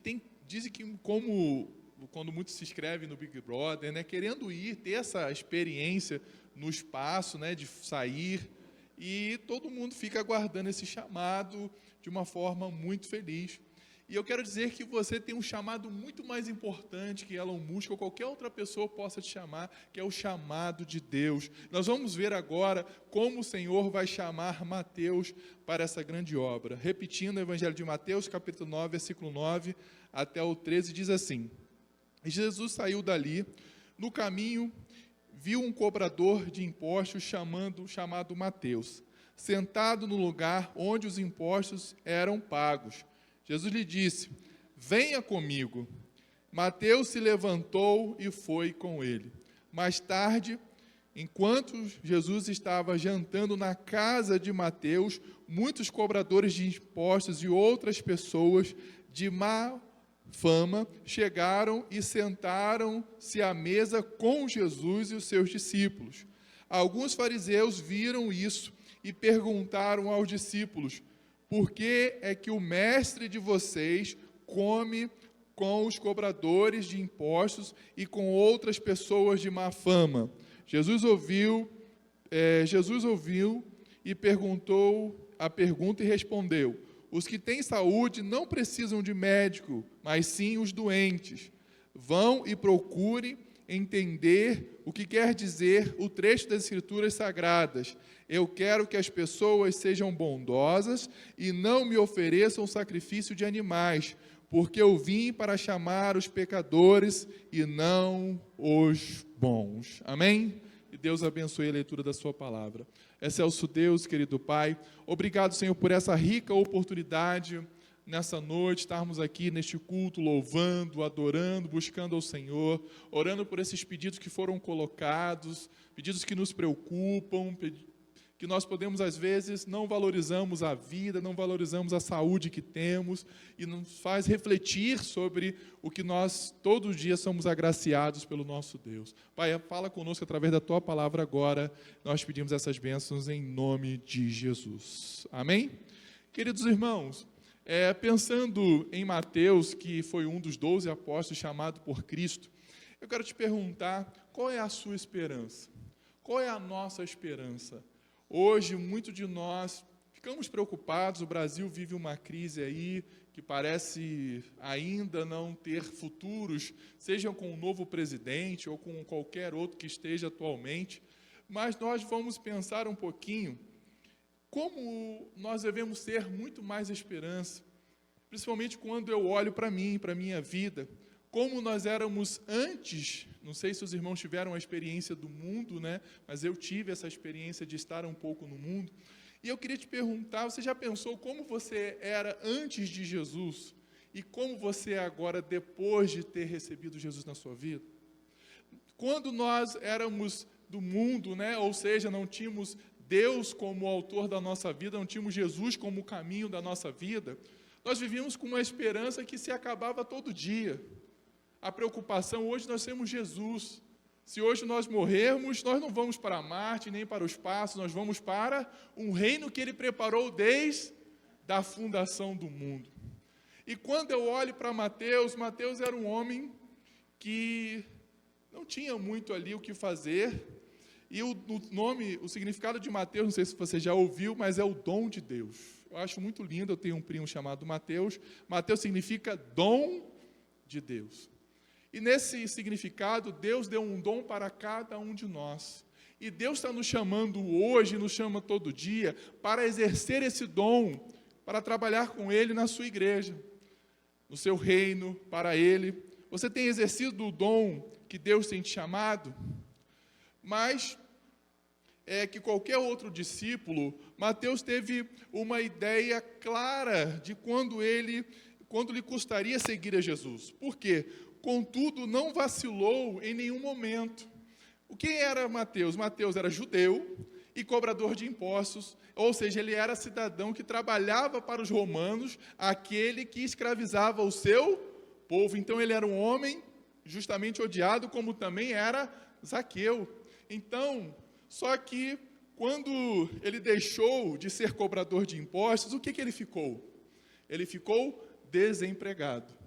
dizem que, quando muitos se inscrevem no Big Brother, né, querendo ter essa experiência no espaço, né, de sair, e todo mundo fica aguardando esse chamado de uma forma muito feliz. E eu quero dizer que você tem um chamado muito mais importante que Elon Musk ou qualquer outra pessoa possa te chamar, que é o chamado de Deus. Nós vamos ver agora como o Senhor vai chamar Mateus para essa grande obra. Repetindo o Evangelho de Mateus, capítulo 9, versículo 9 até o 13, diz assim: Jesus saiu dali, no caminho viu um cobrador de impostos chamado Mateus, sentado no lugar onde os impostos eram pagos. Jesus lhe disse: venha comigo. Mateus se levantou e foi com ele. Mais tarde, enquanto Jesus estava jantando na casa de Mateus, muitos cobradores de impostos e outras pessoas de má fama chegaram e sentaram-se à mesa com Jesus e os seus discípulos. Alguns fariseus viram isso e perguntaram aos discípulos: por que é que o mestre de vocês come com os cobradores de impostos e com outras pessoas de má fama? Jesus ouviu e perguntou a pergunta e respondeu: os que têm saúde não precisam de médico, mas sim os doentes. Vão e procurem entender o que quer dizer o trecho das Escrituras Sagradas. Eu quero que as pessoas sejam bondosas e não me ofereçam sacrifício de animais, porque eu vim para chamar os pecadores e não os bons. Amém? E Deus abençoe a leitura da sua palavra. Excelso Deus, querido Pai, obrigado, Senhor, por essa rica oportunidade nessa noite, estarmos aqui neste culto, louvando, adorando, buscando ao Senhor, orando por esses pedidos que foram colocados, pedidos que nos preocupam, que nós podemos, às vezes, não valorizamos a vida, não valorizamos a saúde que temos, e nos faz refletir sobre o que nós, todo dia, somos agraciados pelo nosso Deus. Pai, fala conosco através da Tua palavra agora, nós pedimos essas bênçãos em nome de Jesus. Amém? Queridos irmãos, pensando em Mateus, que foi um dos 12 apóstolos chamado por Cristo, eu quero te perguntar, qual é a sua esperança? Qual é a nossa esperança? Hoje, muitos de nós ficamos preocupados, o Brasil vive uma crise aí que parece ainda não ter futuros, seja com um novo presidente ou com qualquer outro que esteja atualmente, mas nós vamos pensar um pouquinho como nós devemos ter muito mais esperança, principalmente quando eu olho para mim, para a minha vida, como nós éramos antes. Não sei se os irmãos tiveram a experiência do mundo, né? Mas eu tive essa experiência de estar um pouco no mundo. E eu queria te perguntar, você já pensou como você era antes de Jesus e como você é agora depois de ter recebido Jesus na sua vida? Quando nós éramos do mundo, né? Ou seja, não tínhamos Deus como autor da nossa vida, não tínhamos Jesus como o caminho da nossa vida, nós vivíamos com uma esperança que se acabava todo dia. A preocupação, hoje nós temos Jesus. Se hoje nós morrermos, nós não vamos para Marte, nem para o espaço, nós vamos para um reino que Ele preparou desde a fundação do mundo. E quando eu olho para Mateus, Mateus era um homem que não tinha muito ali o que fazer, e o significado de Mateus, não sei se você já ouviu, mas é o dom de Deus. Eu acho muito lindo, eu tenho um primo chamado Mateus. Mateus significa dom de Deus. E nesse significado, Deus deu um dom para cada um de nós. E Deus está nos chamando hoje, nos chama todo dia, para exercer esse dom, para trabalhar com Ele na sua igreja, no seu reino, para Ele. Você tem exercido o dom que Deus tem te chamado? Mas é que qualquer outro discípulo, Mateus teve uma ideia clara de quando lhe custaria seguir a Jesus. Por quê? Contudo, não vacilou em nenhum momento. O que era Mateus? Mateus era judeu e cobrador de impostos, ou seja, ele era cidadão que trabalhava para os romanos, aquele que escravizava o seu povo. Então, ele era um homem justamente odiado, como também era Zaqueu. Então, só que quando ele deixou de ser cobrador de impostos, o que ele ficou? Ele ficou desempregado.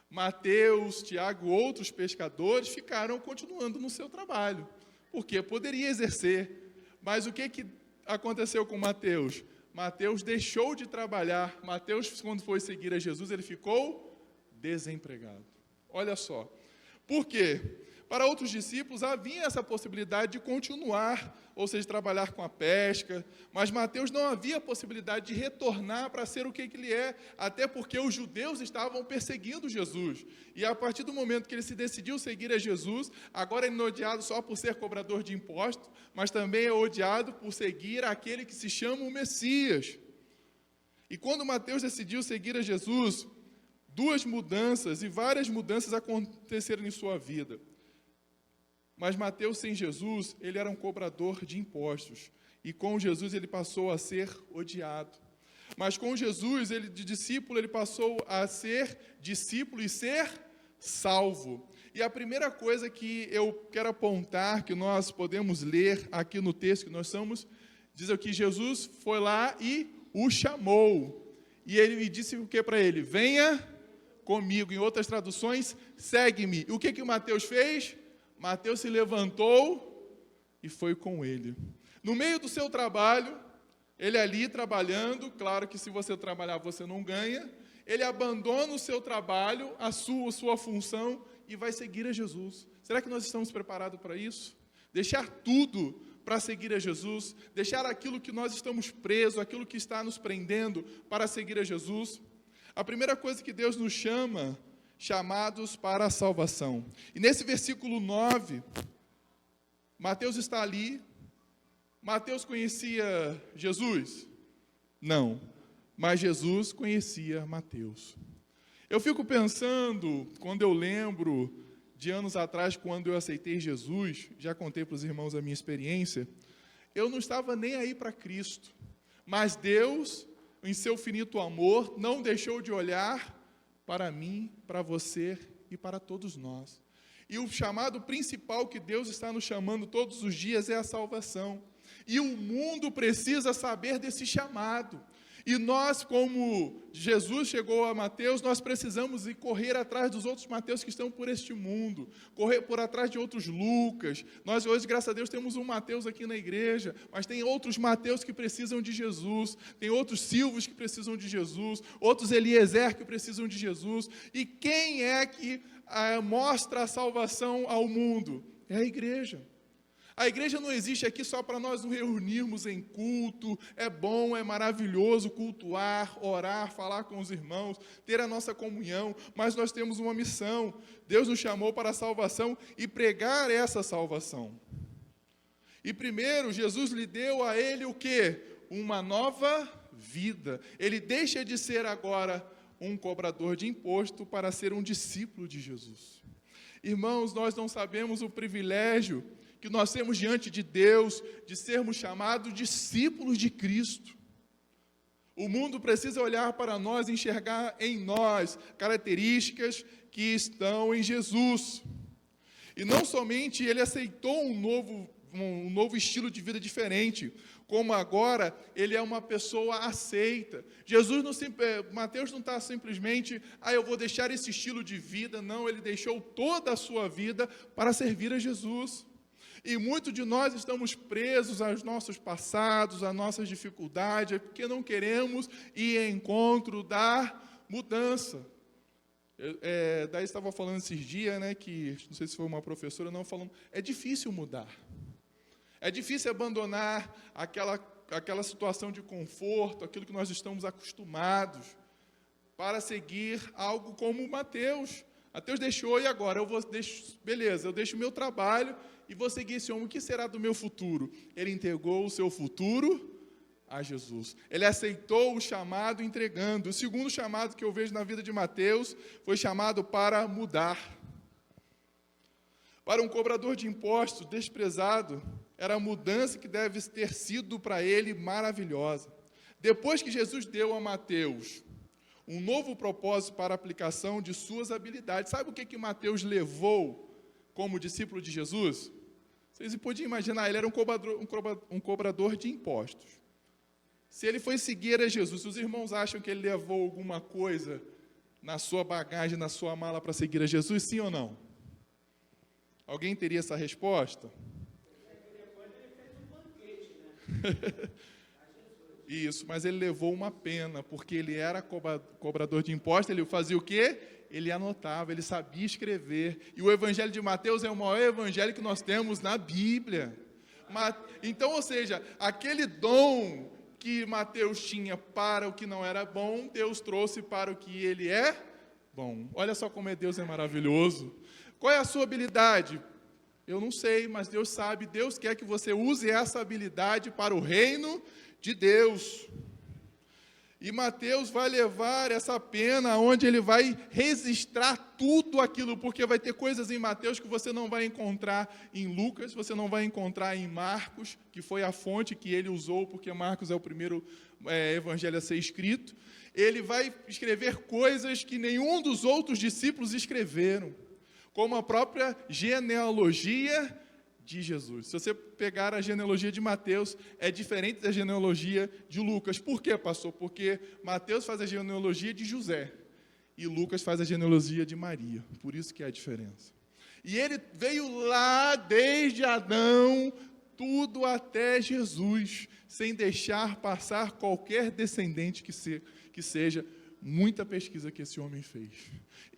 Mateus, Tiago, outros pescadores ficaram continuando no seu trabalho, porque poderia exercer. Mas o que aconteceu com Mateus? Mateus deixou de trabalhar. Mateus, quando foi seguir a Jesus, ele ficou desempregado. Olha só. Por quê? Para outros discípulos havia essa possibilidade de continuar, ou seja, trabalhar com a pesca, mas Mateus não havia possibilidade de retornar para ser o que ele é, até porque os judeus estavam perseguindo Jesus. E a partir do momento que ele se decidiu seguir a Jesus, agora ele não é odiado só por ser cobrador de impostos, mas também é odiado por seguir aquele que se chama o Messias. E quando Mateus decidiu seguir a Jesus, duas mudanças e várias mudanças aconteceram em sua vida. Mas Mateus, sem Jesus, ele era um cobrador de impostos. E com Jesus ele passou a ser odiado. Mas com Jesus, de discípulo, ele passou a ser discípulo e ser salvo. E a primeira coisa que eu quero apontar, que nós podemos ler aqui no texto que nós estamos, diz que Jesus foi lá e o chamou. E ele disse o que para ele? Venha comigo. Em outras traduções, segue-me. E o que Mateus fez? Mateus se levantou e foi com ele. No meio do seu trabalho, ele ali trabalhando, claro que se você trabalhar você não ganha, ele abandona o seu trabalho, a sua função e vai seguir a Jesus. Será que nós estamos preparados para isso? Deixar tudo para seguir a Jesus, deixar aquilo que nós estamos presos, aquilo que está nos prendendo para seguir a Jesus. A primeira coisa que Deus nos chama, chamados para a salvação. E nesse versículo 9, Mateus está ali. Mateus conhecia Jesus? Não, mas Jesus conhecia Mateus. Eu fico pensando, quando eu lembro de anos atrás, quando eu aceitei Jesus, já contei para os irmãos a minha experiência, eu não estava nem aí para Cristo, mas Deus, em seu finito amor, não deixou de olhar para mim, para você e para todos nós. E o chamado principal que Deus está nos chamando todos os dias é a salvação. E o mundo precisa saber desse chamado. E nós, como Jesus chegou a Mateus, nós precisamos ir correr atrás dos outros Mateus que estão por este mundo, correr por atrás de outros Lucas. Nós hoje, graças a Deus, temos um Mateus aqui na igreja, mas tem outros Mateus que precisam de Jesus, tem outros Silvos que precisam de Jesus, outros Eliezer que precisam de Jesus. E quem é que mostra a salvação ao mundo? É a igreja. A igreja não existe aqui só para nós nos reunirmos em culto. É bom, é maravilhoso cultuar, orar, falar com os irmãos, ter a nossa comunhão, mas nós temos uma missão. Deus nos chamou para a salvação e pregar essa salvação. E primeiro, Jesus lhe deu a ele o quê? Uma nova vida. Ele deixa de ser agora um cobrador de imposto para ser um discípulo de Jesus. Irmãos, nós não sabemos o privilégio que nós temos diante de Deus, de sermos chamados discípulos de Cristo. O mundo precisa olhar para nós, enxergar em nós características que estão em Jesus. E não somente ele aceitou um novo estilo de vida diferente, como agora ele é uma pessoa aceita. Mateus não está simplesmente, eu vou deixar esse estilo de vida. Não, ele deixou toda a sua vida para servir a Jesus. E muitos de nós estamos presos aos nossos passados, às nossas dificuldades, porque não queremos ir em encontro da mudança. Daí estava falando esses dias, que não sei se foi uma professora, não, falando, é difícil mudar. É difícil abandonar aquela situação de conforto, aquilo que nós estamos acostumados, para seguir algo como Mateus. Mateus deixou, e agora? Eu deixo o meu trabalho e vou seguir esse homem. O que será do meu futuro? Ele entregou o seu futuro a Jesus. Ele aceitou o chamado entregando. O segundo chamado que eu vejo na vida de Mateus foi chamado para mudar. Para um cobrador de impostos desprezado, era a mudança que deve ter sido para ele maravilhosa. Depois que Jesus deu a Mateus um novo propósito para a aplicação de suas habilidades, sabe o que Mateus levou como discípulo de Jesus? Vocês podiam imaginar, ele era um cobrador de impostos. Se ele foi seguir a Jesus, os irmãos acham que ele levou alguma coisa na sua bagagem, na sua mala para seguir a Jesus, sim ou não? Alguém teria essa resposta? Isso, mas ele levou uma pena, porque ele era cobrador de impostos. Ele fazia o quê? Ele anotava, ele sabia escrever. E o evangelho de Mateus é o maior evangelho que nós temos na Bíblia. Então, ou seja, aquele dom que Mateus tinha para o que não era bom, Deus trouxe para o que ele é bom. Olha só como Deus é maravilhoso. Qual é a sua habilidade? Eu não sei, mas Deus sabe. Deus quer que você use essa habilidade para o reino de Deus. E Mateus vai levar essa pena onde ele vai registrar tudo aquilo, porque vai ter coisas em Mateus que você não vai encontrar em Lucas, você não vai encontrar em Marcos, que foi a fonte que ele usou, porque Marcos é o primeiro evangelho a ser escrito. Ele vai escrever coisas que nenhum dos outros discípulos escreveram, como a própria genealogia de Jesus. Se você pegar a genealogia de Mateus, é diferente da genealogia de Lucas. Por quê, pastor? Porque Mateus faz a genealogia de José e Lucas faz a genealogia de Maria. Por isso que é a diferença. E ele veio lá desde Adão, tudo até Jesus, sem deixar passar qualquer descendente que seja. Muita pesquisa que esse homem fez.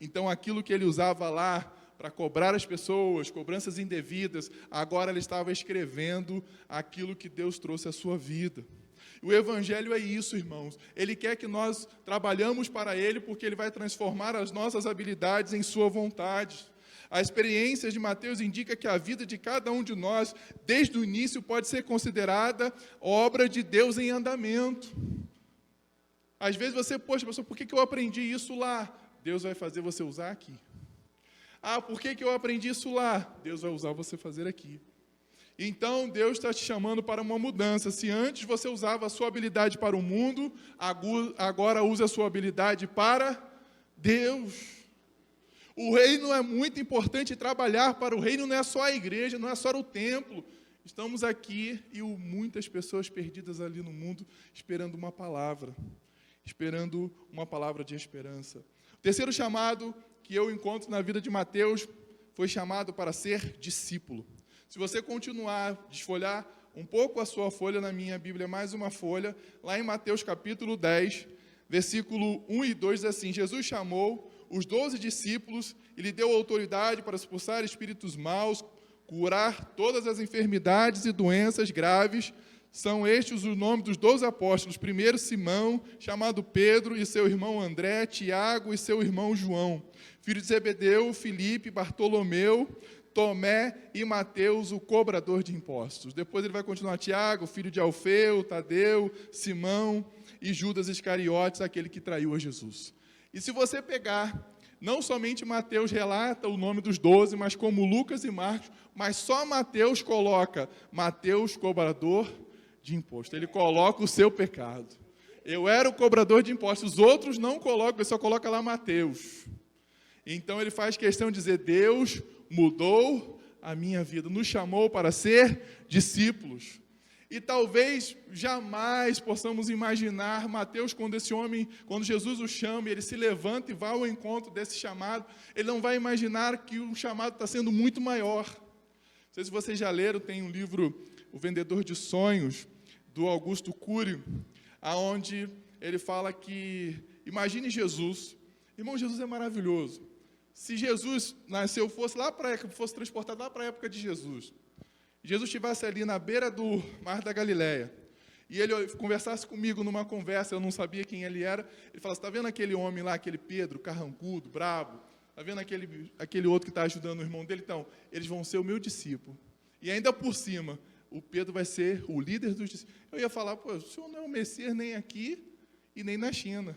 Então, aquilo que ele usava lá para cobrar as pessoas, cobranças indevidas, agora ele estava escrevendo aquilo que Deus trouxe à sua vida. O Evangelho é isso, irmãos. Ele quer que nós trabalhamos para Ele, porque Ele vai transformar as nossas habilidades em sua vontade. A experiência de Mateus indica que a vida de cada um de nós, desde o início, pode ser considerada obra de Deus em andamento. Às vezes você, poxa, pastor, por que eu aprendi isso lá? Deus vai fazer você usar aqui. Por que eu aprendi isso lá? Deus vai usar você fazer aqui. Então, Deus está te chamando para uma mudança. Se antes você usava a sua habilidade para o mundo, agora use a sua habilidade para Deus. O reino é muito importante, trabalhar para o reino não é só a igreja, não é só o templo. Estamos aqui e muitas pessoas perdidas ali no mundo esperando uma palavra de esperança. O terceiro chamado que eu encontro na vida de Mateus foi chamado para ser discípulo. Se você continuar, desfolhar um pouco a sua folha na minha Bíblia, mais uma folha, lá em Mateus capítulo 10, versículo 1 e 2, diz assim: Jesus chamou os 12 discípulos e lhe deu autoridade para expulsar espíritos maus, curar todas as enfermidades e doenças graves. São estes os nomes dos 12 apóstolos. Primeiro, Simão, chamado Pedro, e seu irmão André, Tiago e seu irmão João, filho de Zebedeu, Filipe, Bartolomeu, Tomé e Mateus, o cobrador de impostos. Depois ele vai continuar: Tiago, filho de Alfeu, Tadeu, Simão e Judas Iscariotes, aquele que traiu a Jesus. E se você pegar, não somente Mateus relata o nome dos 12, mas como Lucas e Marcos, mas só Mateus coloca Mateus, cobrador de imposto. Ele coloca o seu pecado. Eu era o cobrador de impostos. Os outros não colocam, ele só coloca lá Mateus. Então ele faz questão de dizer: Deus mudou a minha vida, nos chamou para ser discípulos. E talvez jamais possamos imaginar Mateus, quando Jesus o chama, ele se levanta e vai ao encontro desse chamado, ele não vai imaginar que o chamado está sendo muito maior. Não sei se vocês já leram, tem um livro, O Vendedor de Sonhos, do Augusto Cury, aonde ele fala que, imagine Jesus, irmão, Jesus é maravilhoso. Se Jesus nasceu, fosse transportado lá para a época de Jesus estivesse ali na beira do Mar da Galileia, e ele conversasse comigo numa conversa, eu não sabia quem ele era, ele falasse: está vendo aquele homem lá, aquele Pedro, carrancudo, brabo? Está vendo aquele outro que está ajudando o irmão dele? Então, eles vão ser o meu discípulo. E ainda por cima, o Pedro vai ser o líder dos discípulos. Eu ia falar: pô, o senhor não é o Messias nem aqui e nem na China.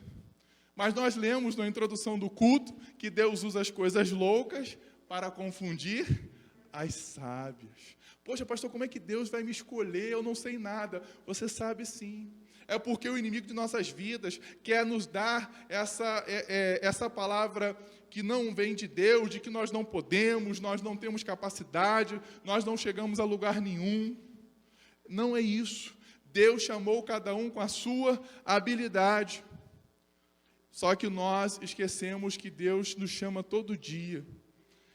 Mas nós lemos na introdução do culto que Deus usa as coisas loucas para confundir as sábias. Poxa, pastor, como é que Deus vai me escolher? Eu não sei nada. Você sabe sim. É porque o inimigo de nossas vidas quer nos dar essa palavra que não vem de Deus, de que nós não podemos, nós não temos capacidade, nós não chegamos a lugar nenhum. Não é isso. Deus chamou cada um com a sua habilidade. Só que nós esquecemos que Deus nos chama todo dia.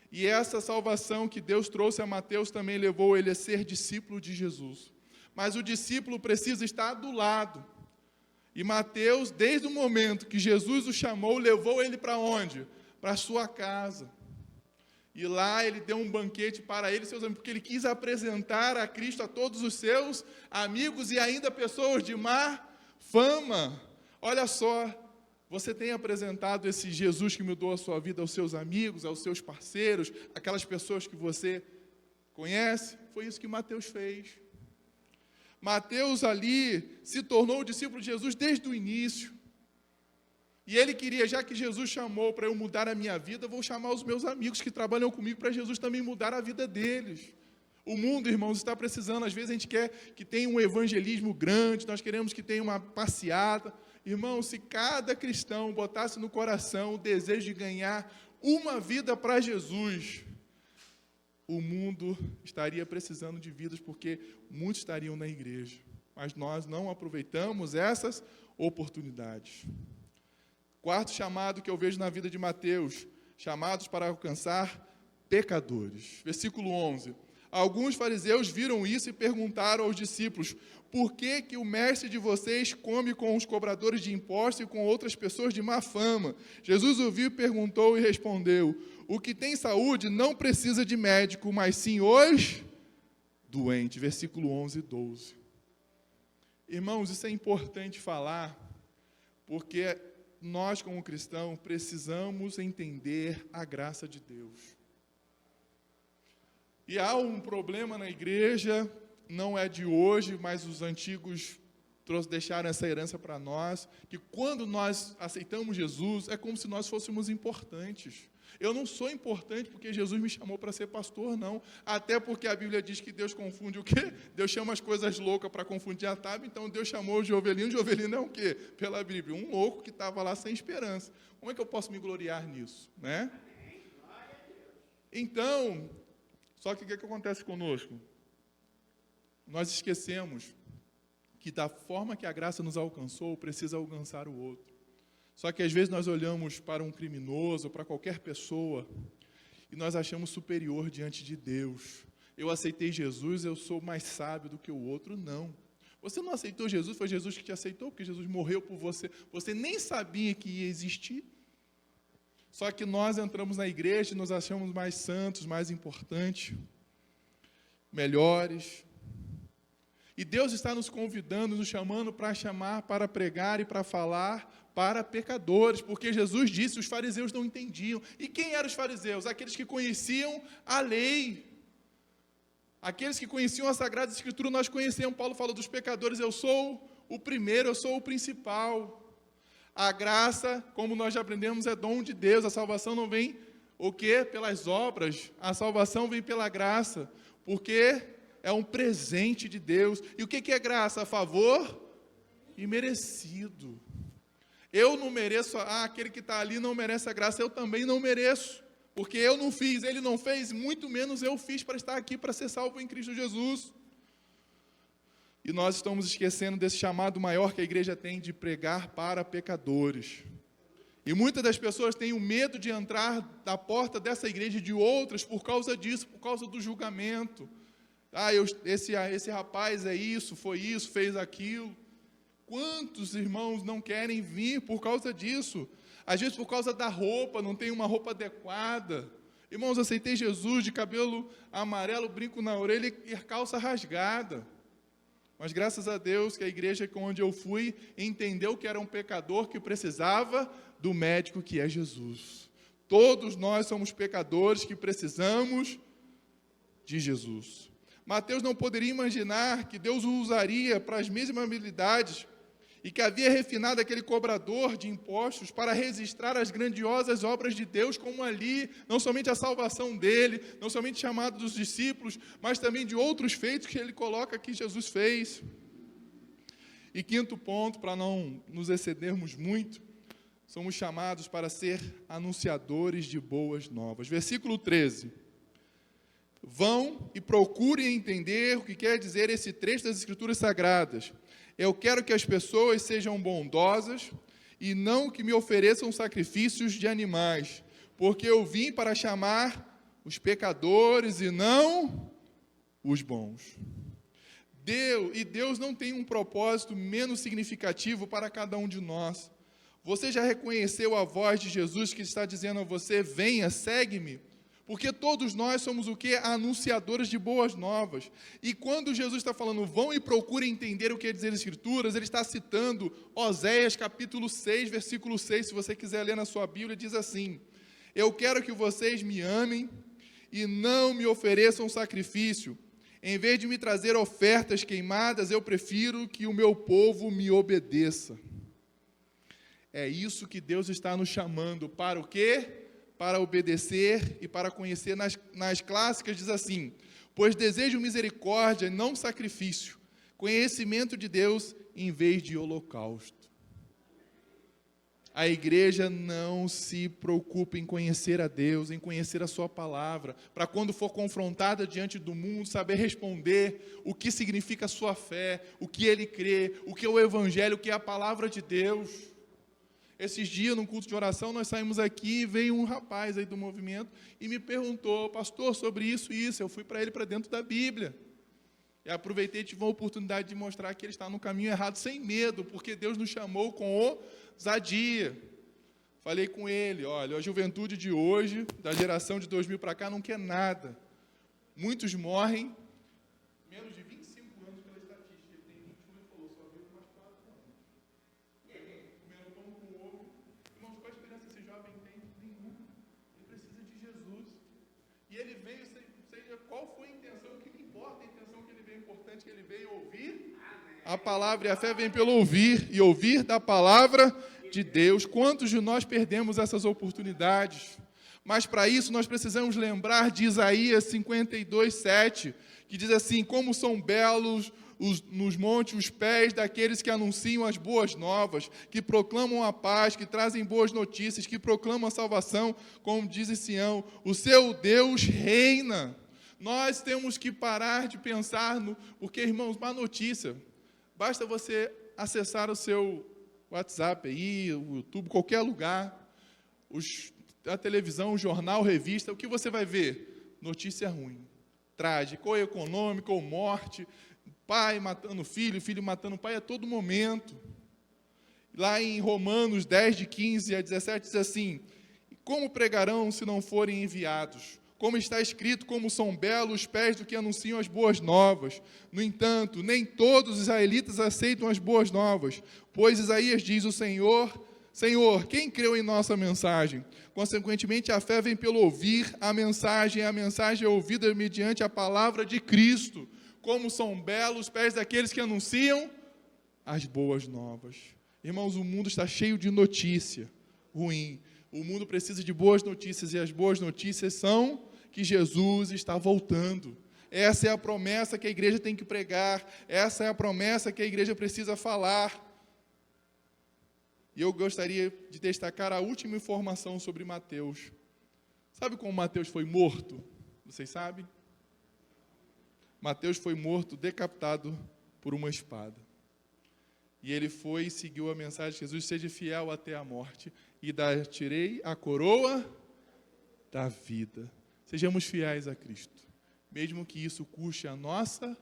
E essa salvação que Deus trouxe a Mateus também levou ele a ser discípulo de Jesus. Mas o discípulo precisa estar do lado. E Mateus, desde o momento que Jesus o chamou, levou ele para onde? Para a sua casa. E lá ele deu um banquete para ele e seus amigos, porque ele quis apresentar a Cristo a todos os seus amigos e ainda pessoas de má fama. Olha só. Você tem apresentado esse Jesus que mudou a sua vida aos seus amigos, aos seus parceiros, aquelas pessoas que você conhece? Foi isso que Mateus fez. Mateus ali se tornou o discípulo de Jesus desde o início. E ele queria, já que Jesus chamou para eu mudar a minha vida, vou chamar os meus amigos que trabalham comigo para Jesus também mudar a vida deles. O mundo, irmãos, está precisando. Às vezes a gente quer que tenha um evangelismo grande, nós queremos que tenha uma passeata. Irmão, se cada cristão botasse no coração o desejo de ganhar uma vida para Jesus, o mundo estaria precisando de vidas, porque muitos estariam na igreja. Mas nós não aproveitamos essas oportunidades. Quarto chamado que eu vejo na vida de Mateus, chamados para alcançar pecadores. Versículo 11. Alguns fariseus viram isso e perguntaram aos discípulos: por que o mestre de vocês come com os cobradores de impostos e com outras pessoas de má fama? Jesus ouviu, perguntou e respondeu: o que tem saúde não precisa de médico, mas sim os doentes. Versículo 11 e 12. Irmãos, isso é importante falar, porque nós, como cristãos, precisamos entender a graça de Deus. E há um problema na igreja, não é de hoje, mas os antigos deixaram essa herança para nós, que quando nós aceitamos Jesus, é como se nós fôssemos importantes. Eu não sou importante porque Jesus me chamou para ser pastor, não. Até porque a Bíblia diz que Deus confunde o quê? Deus chama as coisas loucas para confundir a tábua, então Deus chamou o Jovelino. Jovelino é o quê? Pela Bíblia, um louco que estava lá sem esperança. Como é que eu posso me gloriar nisso, né? Então, só que o que acontece conosco? nós esquecemos que da forma que a graça nos alcançou, precisa alcançar o outro. Só que às vezes nós olhamos para um criminoso, para qualquer pessoa, e nós achamos superior diante de Deus. Eu aceitei Jesus, eu sou mais sábio do que o outro. Não. Você não aceitou Jesus, foi Jesus que te aceitou, porque Jesus morreu por você. Você nem sabia que ia existir. Só que nós entramos na igreja e nos achamos mais santos, mais importantes, melhores. E Deus está nos convidando, nos chamando para pregar e para falar para pecadores, porque Jesus disse, os fariseus não entendiam. E quem eram os fariseus? Aqueles que conheciam a lei. Aqueles que conheciam a Sagrada Escritura, nós conhecemos. Paulo fala dos pecadores, eu sou o primeiro, eu sou o principal. A graça, como nós já aprendemos, é dom de Deus. A salvação não vem o quê? Pelas obras. A salvação vem pela graça, porque é um presente de Deus. E o que é graça? A favor imerecido. Eu não mereço, aquele que está ali não merece a graça, eu também não mereço. Porque eu não fiz, ele não fez, muito menos eu fiz para estar aqui, para ser salvo em Cristo Jesus. E nós estamos esquecendo desse chamado maior que a igreja tem de pregar para pecadores. E muitas das pessoas têm o medo de entrar da porta dessa igreja e de outras por causa disso, por causa do julgamento. Esse rapaz é isso, foi isso, fez aquilo. Quantos irmãos não querem vir por causa disso? Às vezes por causa da roupa, não tem uma roupa adequada. Irmãos, aceitei Jesus de cabelo amarelo, brinco na orelha e calça rasgada. Mas graças a Deus que a igreja onde eu fui entendeu que era um pecador que precisava do médico que é Jesus. Todos nós somos pecadores que precisamos de Jesus. Mateus não poderia imaginar que Deus o usaria para as mesmas habilidades e que havia refinado aquele cobrador de impostos para registrar as grandiosas obras de Deus, como ali, não somente a salvação dele, não somente chamado dos discípulos, mas também de outros feitos que ele coloca que Jesus fez. E quinto ponto, para não nos excedermos muito, somos chamados para ser anunciadores de boas novas. Versículo 13. Vão e procurem entender o que quer dizer esse trecho das Escrituras Sagradas. Eu quero que as pessoas sejam bondosas e não que me ofereçam sacrifícios de animais, porque eu vim para chamar os pecadores e não os bons. Deus não tem um propósito menos significativo para cada um de nós. Você já reconheceu a voz de Jesus que está dizendo a você, venha, segue-me? Porque todos nós somos o quê? Anunciadores de boas novas. E quando Jesus está falando, vão e procurem entender o que quer dizer as Escrituras, ele está citando Oséias capítulo 6, versículo 6, se você quiser ler na sua Bíblia, diz assim, eu quero que vocês me amem e não me ofereçam sacrifício. Em vez de me trazer ofertas queimadas, eu prefiro que o meu povo me obedeça. É isso que Deus está nos chamando, para o quê? Para obedecer e para conhecer. Nas clássicas diz assim, pois desejo misericórdia e não sacrifício, conhecimento de Deus em vez de holocausto. A igreja não se preocupa em conhecer a Deus, em conhecer a sua palavra, para quando for confrontada diante do mundo, saber responder o que significa a sua fé, o que ele crê, o que é o evangelho, o que é a palavra de Deus. Esses dias, num culto de oração, nós saímos aqui e veio um rapaz aí do movimento e me perguntou, pastor, sobre isso e isso. Eu fui para ele para dentro da Bíblia. E aproveitei e tive uma oportunidade de mostrar que ele está no caminho errado, sem medo, porque Deus nos chamou com ousadia. Falei com ele, olha, a juventude de hoje, da geração de 2000 para cá, não quer nada. Muitos morrem, menos de 25 anos pela estatística. Ele tem 21 e falou, só vive mais 4 anos. Comendo pão com ovo. Irmãos, qual a esperança esse jovem tem? Nenhuma. Ele precisa de Jesus. E ele veio, seja qual foi a intenção, o que me importa a intenção que ele veio, importante que ele veio ouvir. A palavra e a fé vem pelo ouvir, e ouvir da palavra de Deus. Quantos de nós perdemos essas oportunidades? Mas para isso nós precisamos lembrar de Isaías 52, 7, que diz assim, como são belos nos montes os pés daqueles que anunciam as boas novas, que proclamam a paz, que trazem boas notícias, que proclamam a salvação, como diz em Sião, o seu Deus reina. Nós temos que parar de pensar porque, irmãos, má notícia. Basta você acessar o seu WhatsApp aí, o YouTube, qualquer lugar, a televisão, o jornal, revista, o que você vai ver? Notícia ruim, trágica, ou econômica, ou morte, pai matando filho, filho matando pai a todo momento. Lá em Romanos 10, de 15 a 17, diz assim: como pregarão se não forem enviados? Como está escrito, como são belos os pés do que anunciam as boas novas. No entanto, nem todos os israelitas aceitam as boas novas, pois Isaías diz: o Senhor, quem creu em nossa mensagem? Consequentemente, a fé vem pelo ouvir a mensagem é ouvida mediante a palavra de Cristo. Como são belos os pés daqueles que anunciam as boas novas. Irmãos, o mundo está cheio de notícia ruim. O mundo precisa de boas notícias, e as boas notícias são que Jesus está voltando. Essa é a promessa que a igreja tem que pregar, essa é a promessa que a igreja precisa falar. E eu gostaria de destacar a última informação sobre Mateus. Sabe como Mateus foi morto? Vocês sabem? Mateus foi morto, decapitado por uma espada. E ele foi e seguiu a mensagem de Jesus: seja fiel até a morte, e dar-te-ei a coroa da vida. Sejamos fiéis a Cristo, mesmo que isso custe a nossa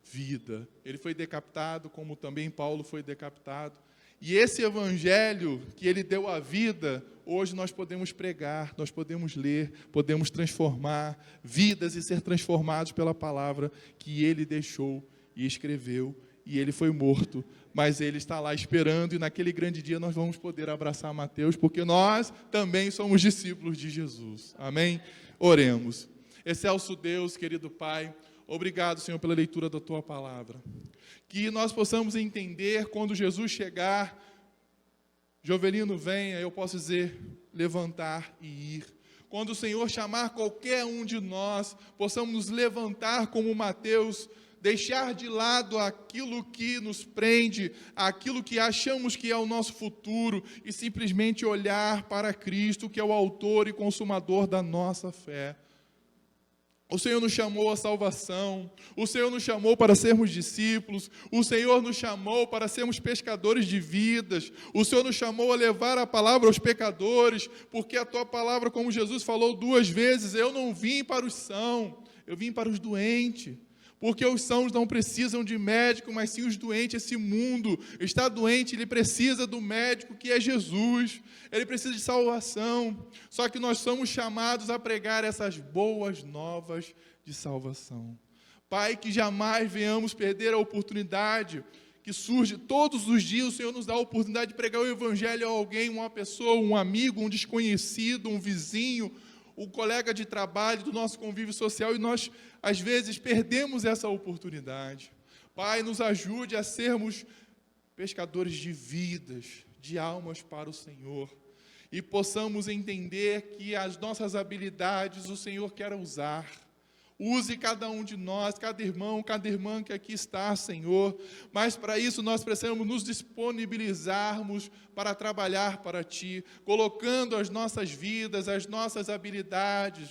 vida. Ele foi decapitado, como também Paulo foi decapitado. E esse evangelho que ele deu à vida, hoje nós podemos pregar, nós podemos ler, podemos transformar vidas e ser transformados pela palavra que ele deixou e escreveu. E ele foi morto, mas ele está lá esperando, e naquele grande dia nós vamos poder abraçar Mateus, porque nós também somos discípulos de Jesus. Amém? Oremos. Excelso Deus, querido Pai, obrigado, Senhor, pela leitura da Tua palavra. Que nós possamos entender, quando Jesus chegar, Jovelino venha, eu posso dizer, levantar e ir. Quando o Senhor chamar qualquer um de nós, possamos nos levantar como Mateus, deixar de lado aquilo que nos prende, aquilo que achamos que é o nosso futuro, e simplesmente olhar para Cristo, que é o autor e consumador da nossa fé. O Senhor nos chamou à salvação, o Senhor nos chamou para sermos discípulos, o Senhor nos chamou para sermos pescadores de vidas, o Senhor nos chamou a levar a palavra aos pecadores, porque a Tua palavra, como Jesus falou 2 vezes, eu não vim para os sãos, eu vim para os doentes. Porque os sãos não precisam de médico, mas sim os doentes. Esse mundo está doente, ele precisa do médico, que é Jesus. Ele precisa de salvação. Só que nós somos chamados a pregar essas boas novas de salvação. Pai, que jamais venhamos perder a oportunidade que surge todos os dias. O Senhor nos dá a oportunidade de pregar o evangelho a alguém, uma pessoa, um amigo, um desconhecido, um vizinho, o colega de trabalho, do nosso convívio social, e nós, às vezes, perdemos essa oportunidade. Pai, nos ajude a sermos pescadores de vidas, de almas para o Senhor, e possamos entender que as nossas habilidades o Senhor quer usar. Use cada um de nós, cada irmão, cada irmã que aqui está, Senhor. Mas para isso nós precisamos nos disponibilizarmos para trabalhar para Ti, colocando as nossas vidas, as nossas habilidades,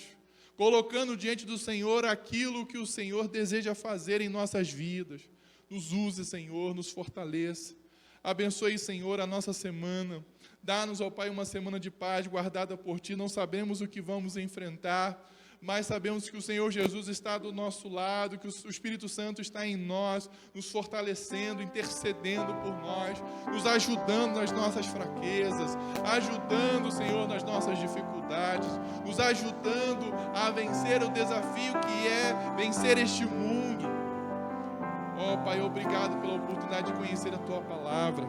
colocando diante do Senhor aquilo que o Senhor deseja fazer em nossas vidas. Nos use, Senhor, nos fortaleça. Abençoe, Senhor, a nossa semana. Dá-nos, ó Pai, uma semana de paz guardada por Ti. Não sabemos o que vamos enfrentar, mas sabemos que o Senhor Jesus está do nosso lado, que o Espírito Santo está em nós, nos fortalecendo, intercedendo por nós, nos ajudando nas nossas fraquezas, ajudando, Senhor, nas nossas dificuldades, nos ajudando a vencer o desafio que é vencer este mundo. Ó Pai, obrigado pela oportunidade de conhecer a Tua palavra.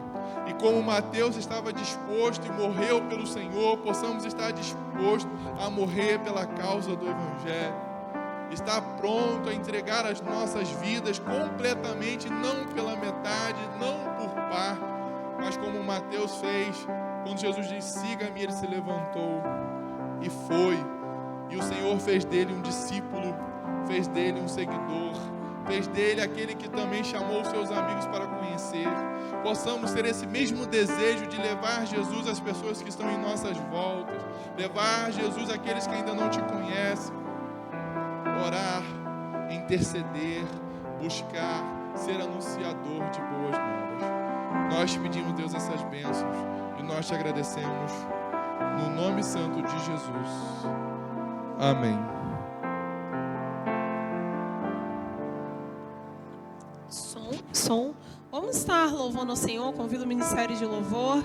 E como Mateus estava disposto e morreu pelo Senhor, possamos estar dispostos a morrer pela causa do Evangelho. Estar pronto a entregar as nossas vidas completamente, não pela metade, não por parte, mas como Mateus fez, quando Jesus disse, siga-me, ele se levantou e foi. E o Senhor fez dele um discípulo, fez dele um seguidor, fez dele aquele que também chamou os seus amigos para conhecer. Possamos ter esse mesmo desejo de levar Jesus às pessoas que estão em nossas voltas, levar Jesus àqueles que ainda não Te conhecem. orar, interceder, buscar, ser anunciador de boas novas. Nós te pedimos, Deus, essas bênçãos e nós te agradecemos no nome santo de Jesus. Amém. Som. Vamos estar louvando ao Senhor. Convido o Ministério de Louvor.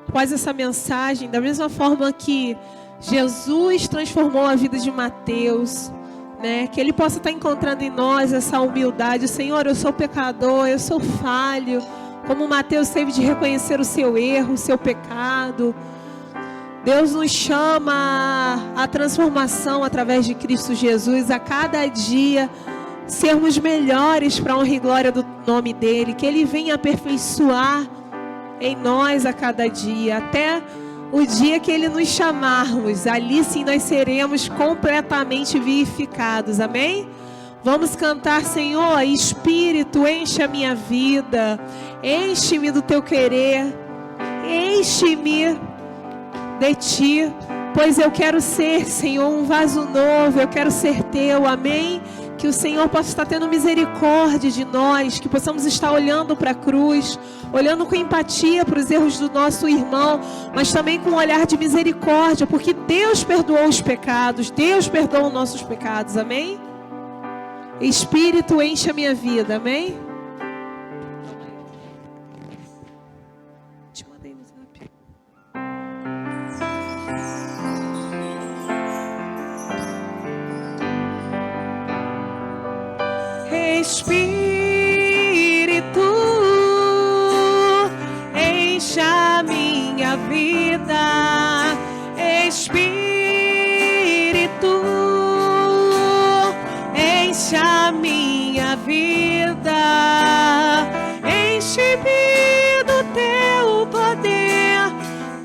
Após essa mensagem, da mesma forma que Jesus transformou a vida de Mateus, né? Que Ele possa estar encontrando em nós essa humildade. Senhor, eu sou pecador, eu sou falho. Como Mateus teve de reconhecer o seu erro, o seu pecado. Deus nos chama à transformação através de Cristo Jesus, a cada dia sermos melhores para a honra e glória do nome dEle, que Ele venha aperfeiçoar em nós a cada dia, até o dia que Ele nos chamarmos, ali sim nós seremos completamente vivificados, amém? Vamos cantar, Senhor, Espírito, enche a minha vida, enche-me do Teu querer, enche-me de Ti, pois eu quero ser, Senhor, um vaso novo, eu quero ser Teu, amém? Que o Senhor possa estar tendo misericórdia de nós, que possamos estar olhando para a cruz, olhando com empatia para os erros do nosso irmão, mas também com um olhar de misericórdia, porque Deus perdoou os pecados, Deus perdoa os nossos pecados, amém? Espírito, enche a minha vida, amém? Te mandei no zap. Espírito, enche a minha vida. Espírito, enche a minha vida. Enche-me do Teu poder,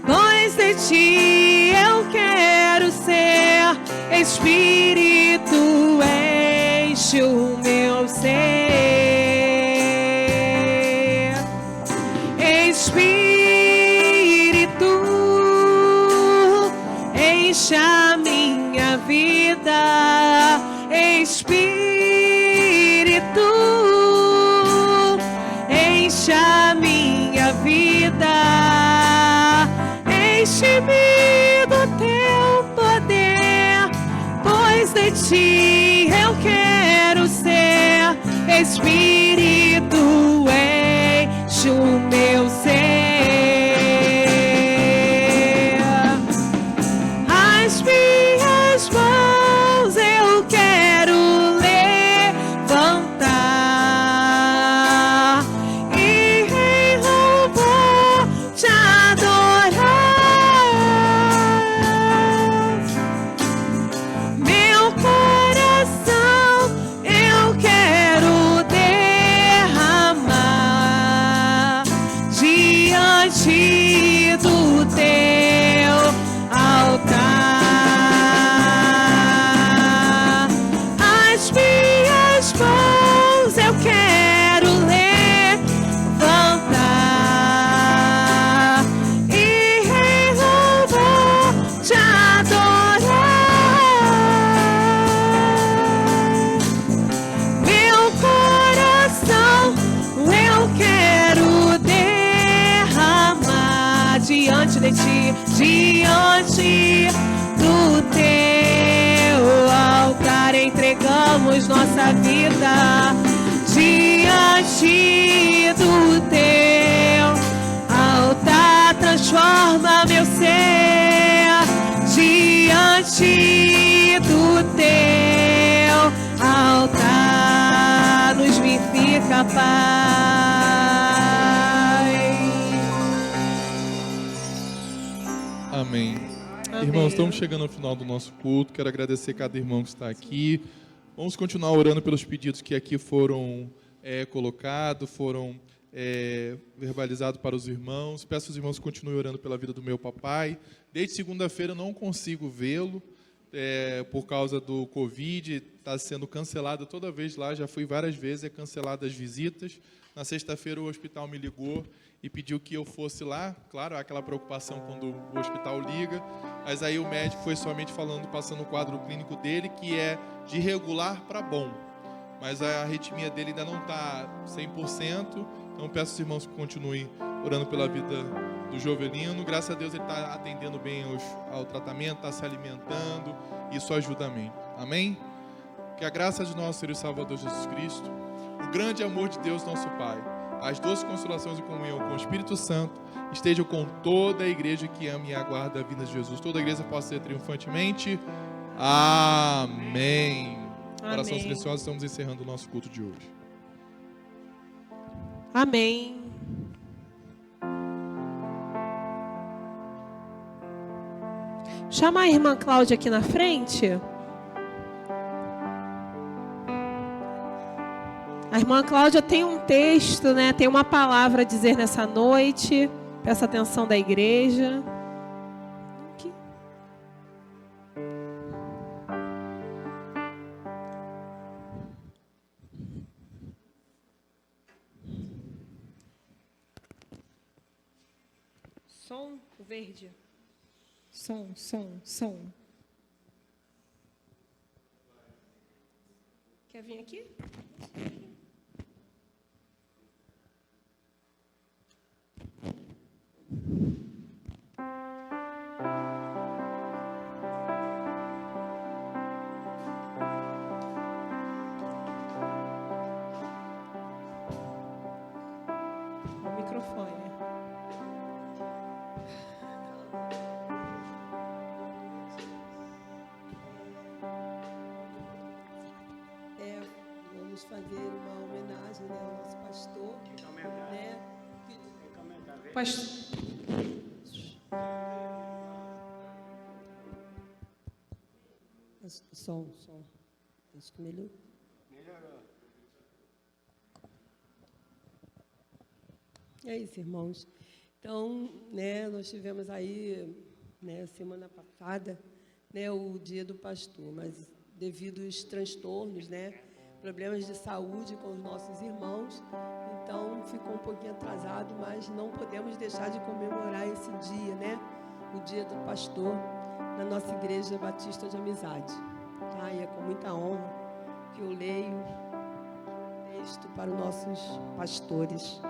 pois de Ti eu quero ser. Espírito, enche o meu ser. Espírito, enche a minha vida. Espírito, enche a minha vida. Enche-me do Teu poder, pois de Ti eu quero ser. Espírito, enche o meu ser. As minhas mãos eu quero levantar e em louvor te adorar. Meu coração eu quero derramar diante do Teu altar. As minhas mãos eu quero levantar e em louvor te adorar. Meu coração eu quero derramar diante de Ti, diante do Teu altar. Entregamos nossa vida diante do Teu altar. Transforma meu ser diante do Teu altar. Nos vivifica, Pai. Amém. Irmãos, estamos chegando ao final do nosso culto. Quero agradecer cada irmão que está aqui. Vamos continuar orando pelos pedidos que aqui foram colocados, foram verbalizados para os irmãos. Peço aos irmãos que continuem orando pela vida do meu papai. Desde segunda-feira eu não consigo vê-lo, por causa do Covid. Está sendo cancelada toda vez lá, já fui várias vezes, cancelada as visitas. Na sexta-feira o hospital me ligou e pediu que eu fosse lá. Claro, há aquela preocupação quando o hospital liga. mas aí o médico foi somente passando o quadro clínico dele, que é de regular para bom. Mas a arritmia dele ainda não está 100%, então peço aos irmãos que continuem orando pela vida do Jovelino. Graças a Deus ele está atendendo bem ao tratamento, está se alimentando, isso ajuda amém. Amém? Que a graça de nosso Senhor e Salvador Jesus Cristo, o grande amor de Deus nosso Pai, as doces consolações e comunhão com o Espírito Santo estejam com toda a igreja que ama e aguarda a vinda de Jesus. Toda a igreja possa ser triunfantemente. Amém. Oração silenciosa, estamos encerrando o nosso culto de hoje. Amém. Chama a irmã Cláudia aqui na frente. A irmã Cláudia tem um texto, né? Tem uma palavra a dizer nessa noite. Peça atenção da igreja. Aqui. Som verde. Som. Quer vir aqui? O microfone. Vamos fazer uma homenagem, né, ao nosso pastor, né? Som. Acho que melhorou. É isso, irmãos. Então, né, nós tivemos aí, né, semana passada, né, o dia do pastor, mas devido aos transtornos, né, problemas de saúde com os nossos irmãos, então ficou um pouquinho atrasado, mas não podemos deixar de comemorar esse dia, né, o dia do pastor, na nossa Igreja Batista de Amizade. Tá? E é com muita honra que eu leio o texto para os nossos pastores.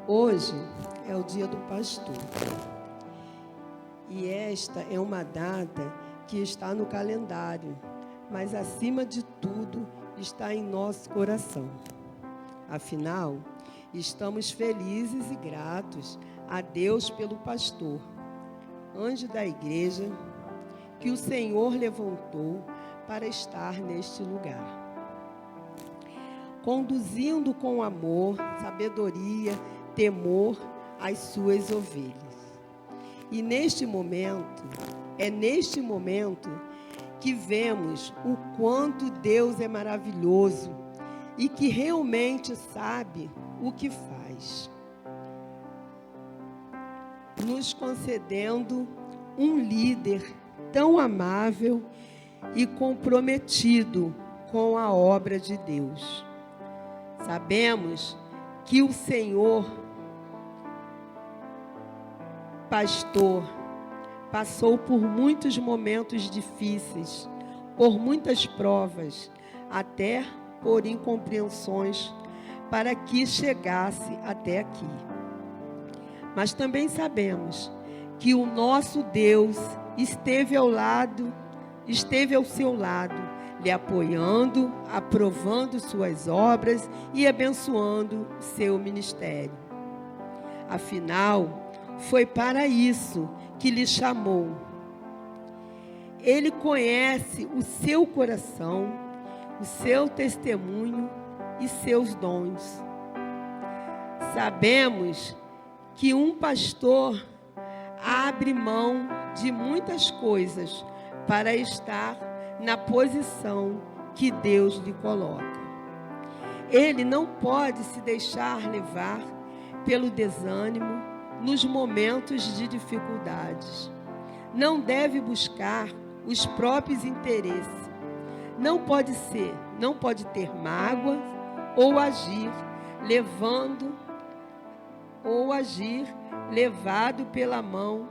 Hoje é o dia do pastor. E esta é uma data que está no calendário, mas acima de tudo está em nosso coração. Afinal, estamos felizes e gratos a Deus pelo pastor, anjo da igreja, que o Senhor levantou para estar neste lugar, conduzindo com amor, sabedoria, temor às suas ovelhas. E é neste momento que vemos o quanto Deus é maravilhoso e que realmente sabe o que faz, nos concedendo um líder tão amável e comprometido com a obra de Deus. Sabemos que o Senhor pastor passou por muitos momentos difíceis, por muitas provas, até por incompreensões, para que chegasse até aqui. Mas também sabemos que o nosso Deus esteve ao seu lado, lhe apoiando, aprovando suas obras e abençoando seu ministério. Afinal, foi para isso que lhe chamou. Ele conhece o seu coração, o seu testemunho e seus dons. Sabemos que um pastor abre mão de muitas coisas para estar na posição que Deus lhe coloca. Ele não pode se deixar levar pelo desânimo nos momentos de dificuldades. Não deve buscar os próprios interesses. Não pode ter mágoa ou agir levado pela mão,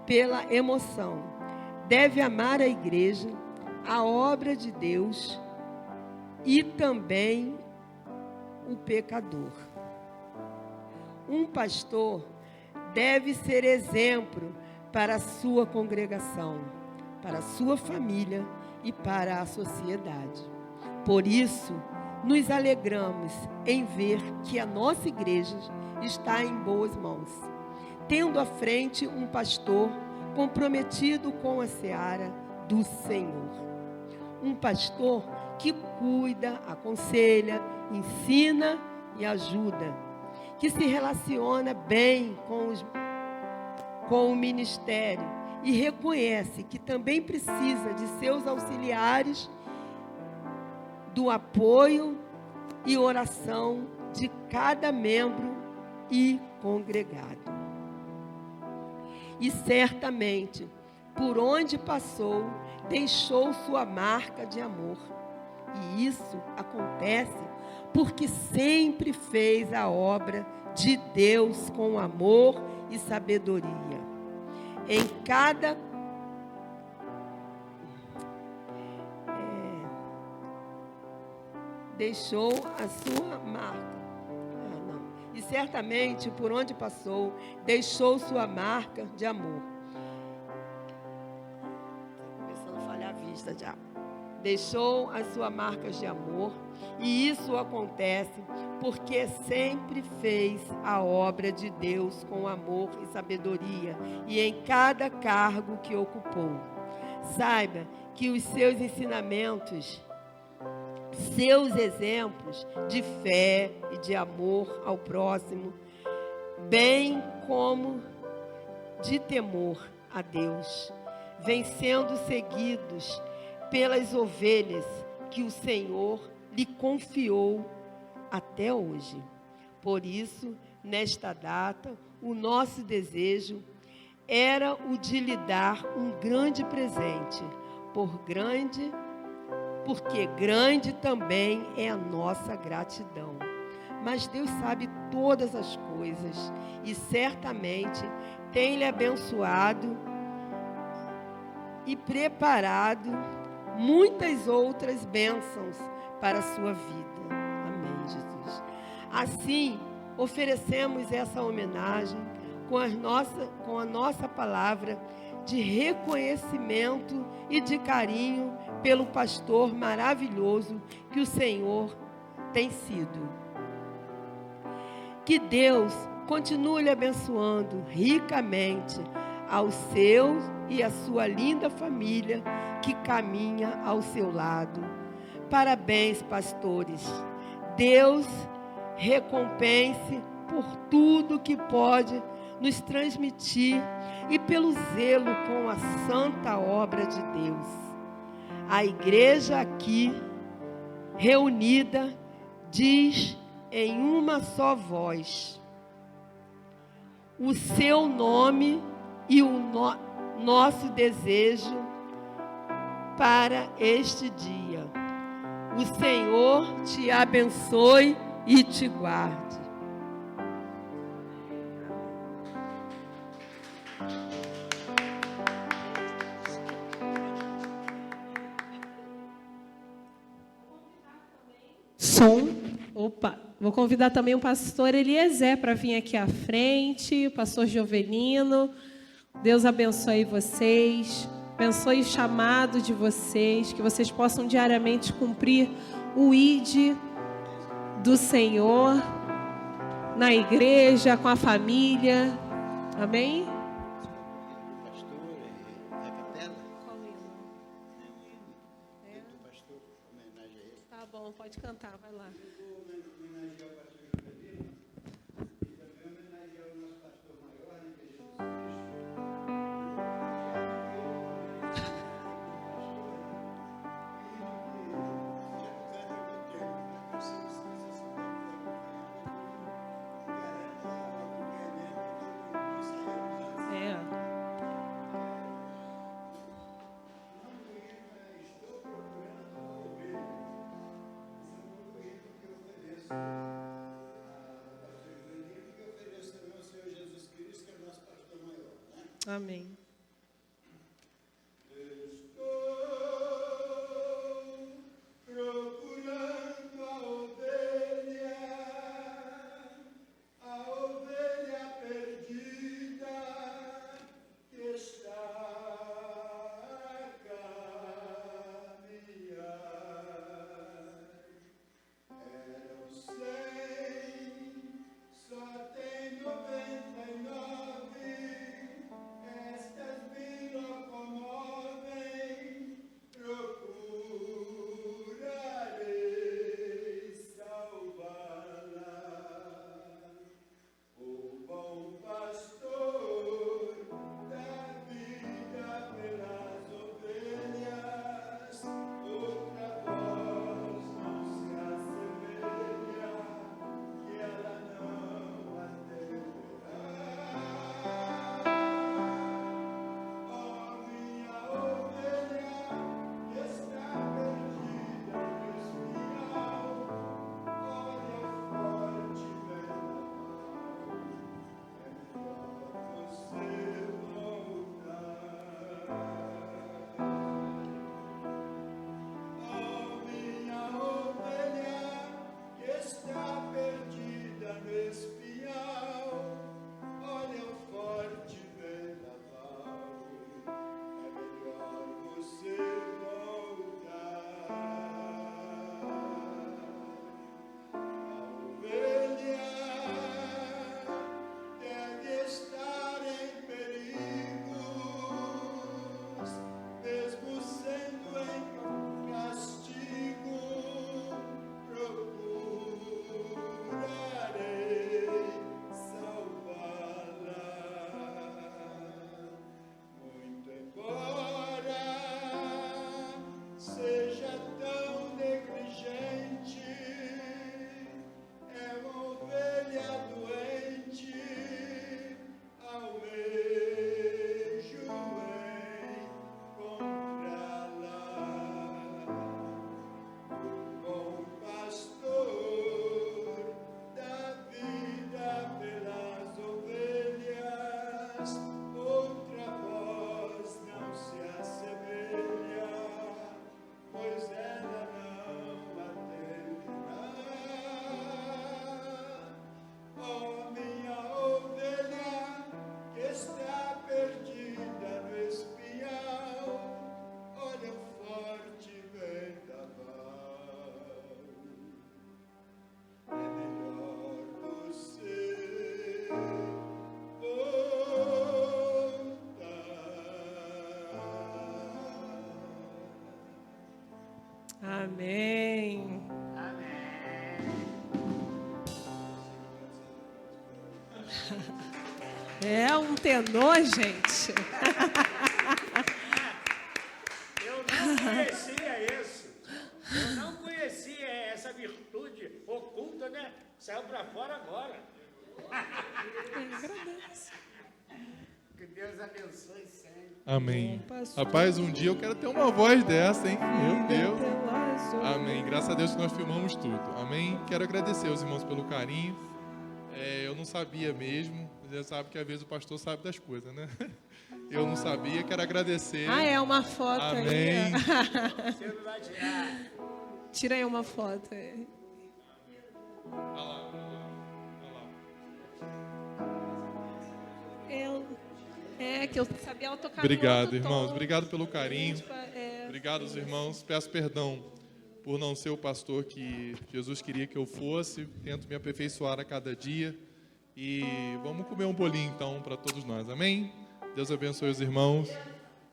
pela emoção. Deve amar a igreja, a obra de Deus e também o pecador. Um pastor deve ser exemplo para a sua congregação, para a sua família e para a sociedade. Por isso, nos alegramos em ver que a nossa igreja está em boas mãos, tendo à frente um pastor comprometido com a seara do Senhor. Um pastor que cuida, aconselha, ensina e ajuda, que se relaciona bem com o ministério e reconhece que também precisa de seus auxiliares, do apoio e oração de cada membro e congregado. E certamente, por onde passou, deixou sua marca de amor. E isso acontece porque sempre fez a obra de Deus com amor e sabedoria. Em cada deixou a sua marca. E certamente, por onde passou, deixou sua marca de amor. Começando a falhar a vista já. Deixou as suas marcas de amor, e isso acontece porque sempre fez a obra de Deus com amor e sabedoria, e em cada cargo que ocupou. Saiba que os seus ensinamentos, seus exemplos de fé e de amor ao próximo, bem como de temor a Deus, vêm sendo seguidos pelas ovelhas que o Senhor lhe confiou até hoje. Por isso, nesta data, o nosso desejo era o de lhe dar um grande presente, porque grande também é a nossa gratidão. Mas Deus sabe todas as coisas e certamente tem lhe abençoado e preparado muitas outras bênçãos para a sua vida. Amém, Jesus. Assim, oferecemos essa homenagem com a nossa palavra de reconhecimento e de carinho pelo pastor maravilhoso que o Senhor tem sido. Que Deus continue lhe abençoando ricamente ao seu e à sua linda família que caminha ao seu lado. Parabéns, pastores. Deus recompense por tudo que pode nos transmitir e pelo zelo com a santa obra de Deus. A igreja aqui reunida diz em uma só voz o seu nome e o nosso desejo para este dia. O Senhor te abençoe e te guarde. Opa, vou convidar também o pastor Eliezer para vir aqui à frente, o pastor Jovelino. Deus abençoe vocês, abençoe o chamado de vocês, que vocês possam diariamente cumprir o ID do Senhor na igreja, com a família. Amém? Tá bom, pode cantar, vai lá. Amém. Procurando a ovelha perdida que está a caminhar. Eram 100, só tem 99. Estas me locomovem, procurarei salvá-la. O bom pastor dá vida pelas ovelhas, outra voz não se assemelha, que ela não atenderá. Ó minha ovelha, que está perdida no espinhal, olha forte, você voltar. Ó minha ovelha, que está perdida no espinhal, olha o forte vendaval, é melhor você voltar. A ovelha deve estar em perigos, mesmo sendo em castigo, procurarei salvá-la. Muito embora seja tão negligente, é uma ovelha doente, almejo encontrá-la. O bom pastor dá vida pelas ovelhas, outra voz não se assemelha, pois ela não atenderá. Ó minha ovelha, que está perdida no espinhal, olha o forte vendaval, é melhor você voltar. Amém. É um tenor, gente. Eu não conhecia isso. Eu não conhecia essa virtude oculta, né? Saiu para fora agora. Que Deus abençoe sempre. Amém. Rapaz, um dia eu quero ter uma voz dessa, hein? Meu Deus. Amém. Graças a Deus que nós filmamos tudo. Amém. Quero agradecer aos irmãos pelo carinho. Eu não sabia mesmo. Você sabe que às vezes o pastor sabe das coisas, né? Eu não sabia. Quero agradecer. Ah, é uma foto Amém. aí. Você não vai tirar. Tira aí uma foto aí. Olha lá, olha lá, olha lá. Que eu sabia ela tocar. Obrigado, no outro irmãos. tom. Obrigado pelo carinho. É, Obrigado aos irmãos. Peço perdão por não ser o pastor que Jesus queria que eu fosse. Tento me aperfeiçoar a cada dia. E vamos comer um bolinho, então, para todos nós. Amém? Deus abençoe os irmãos.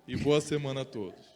E boa semana a todos.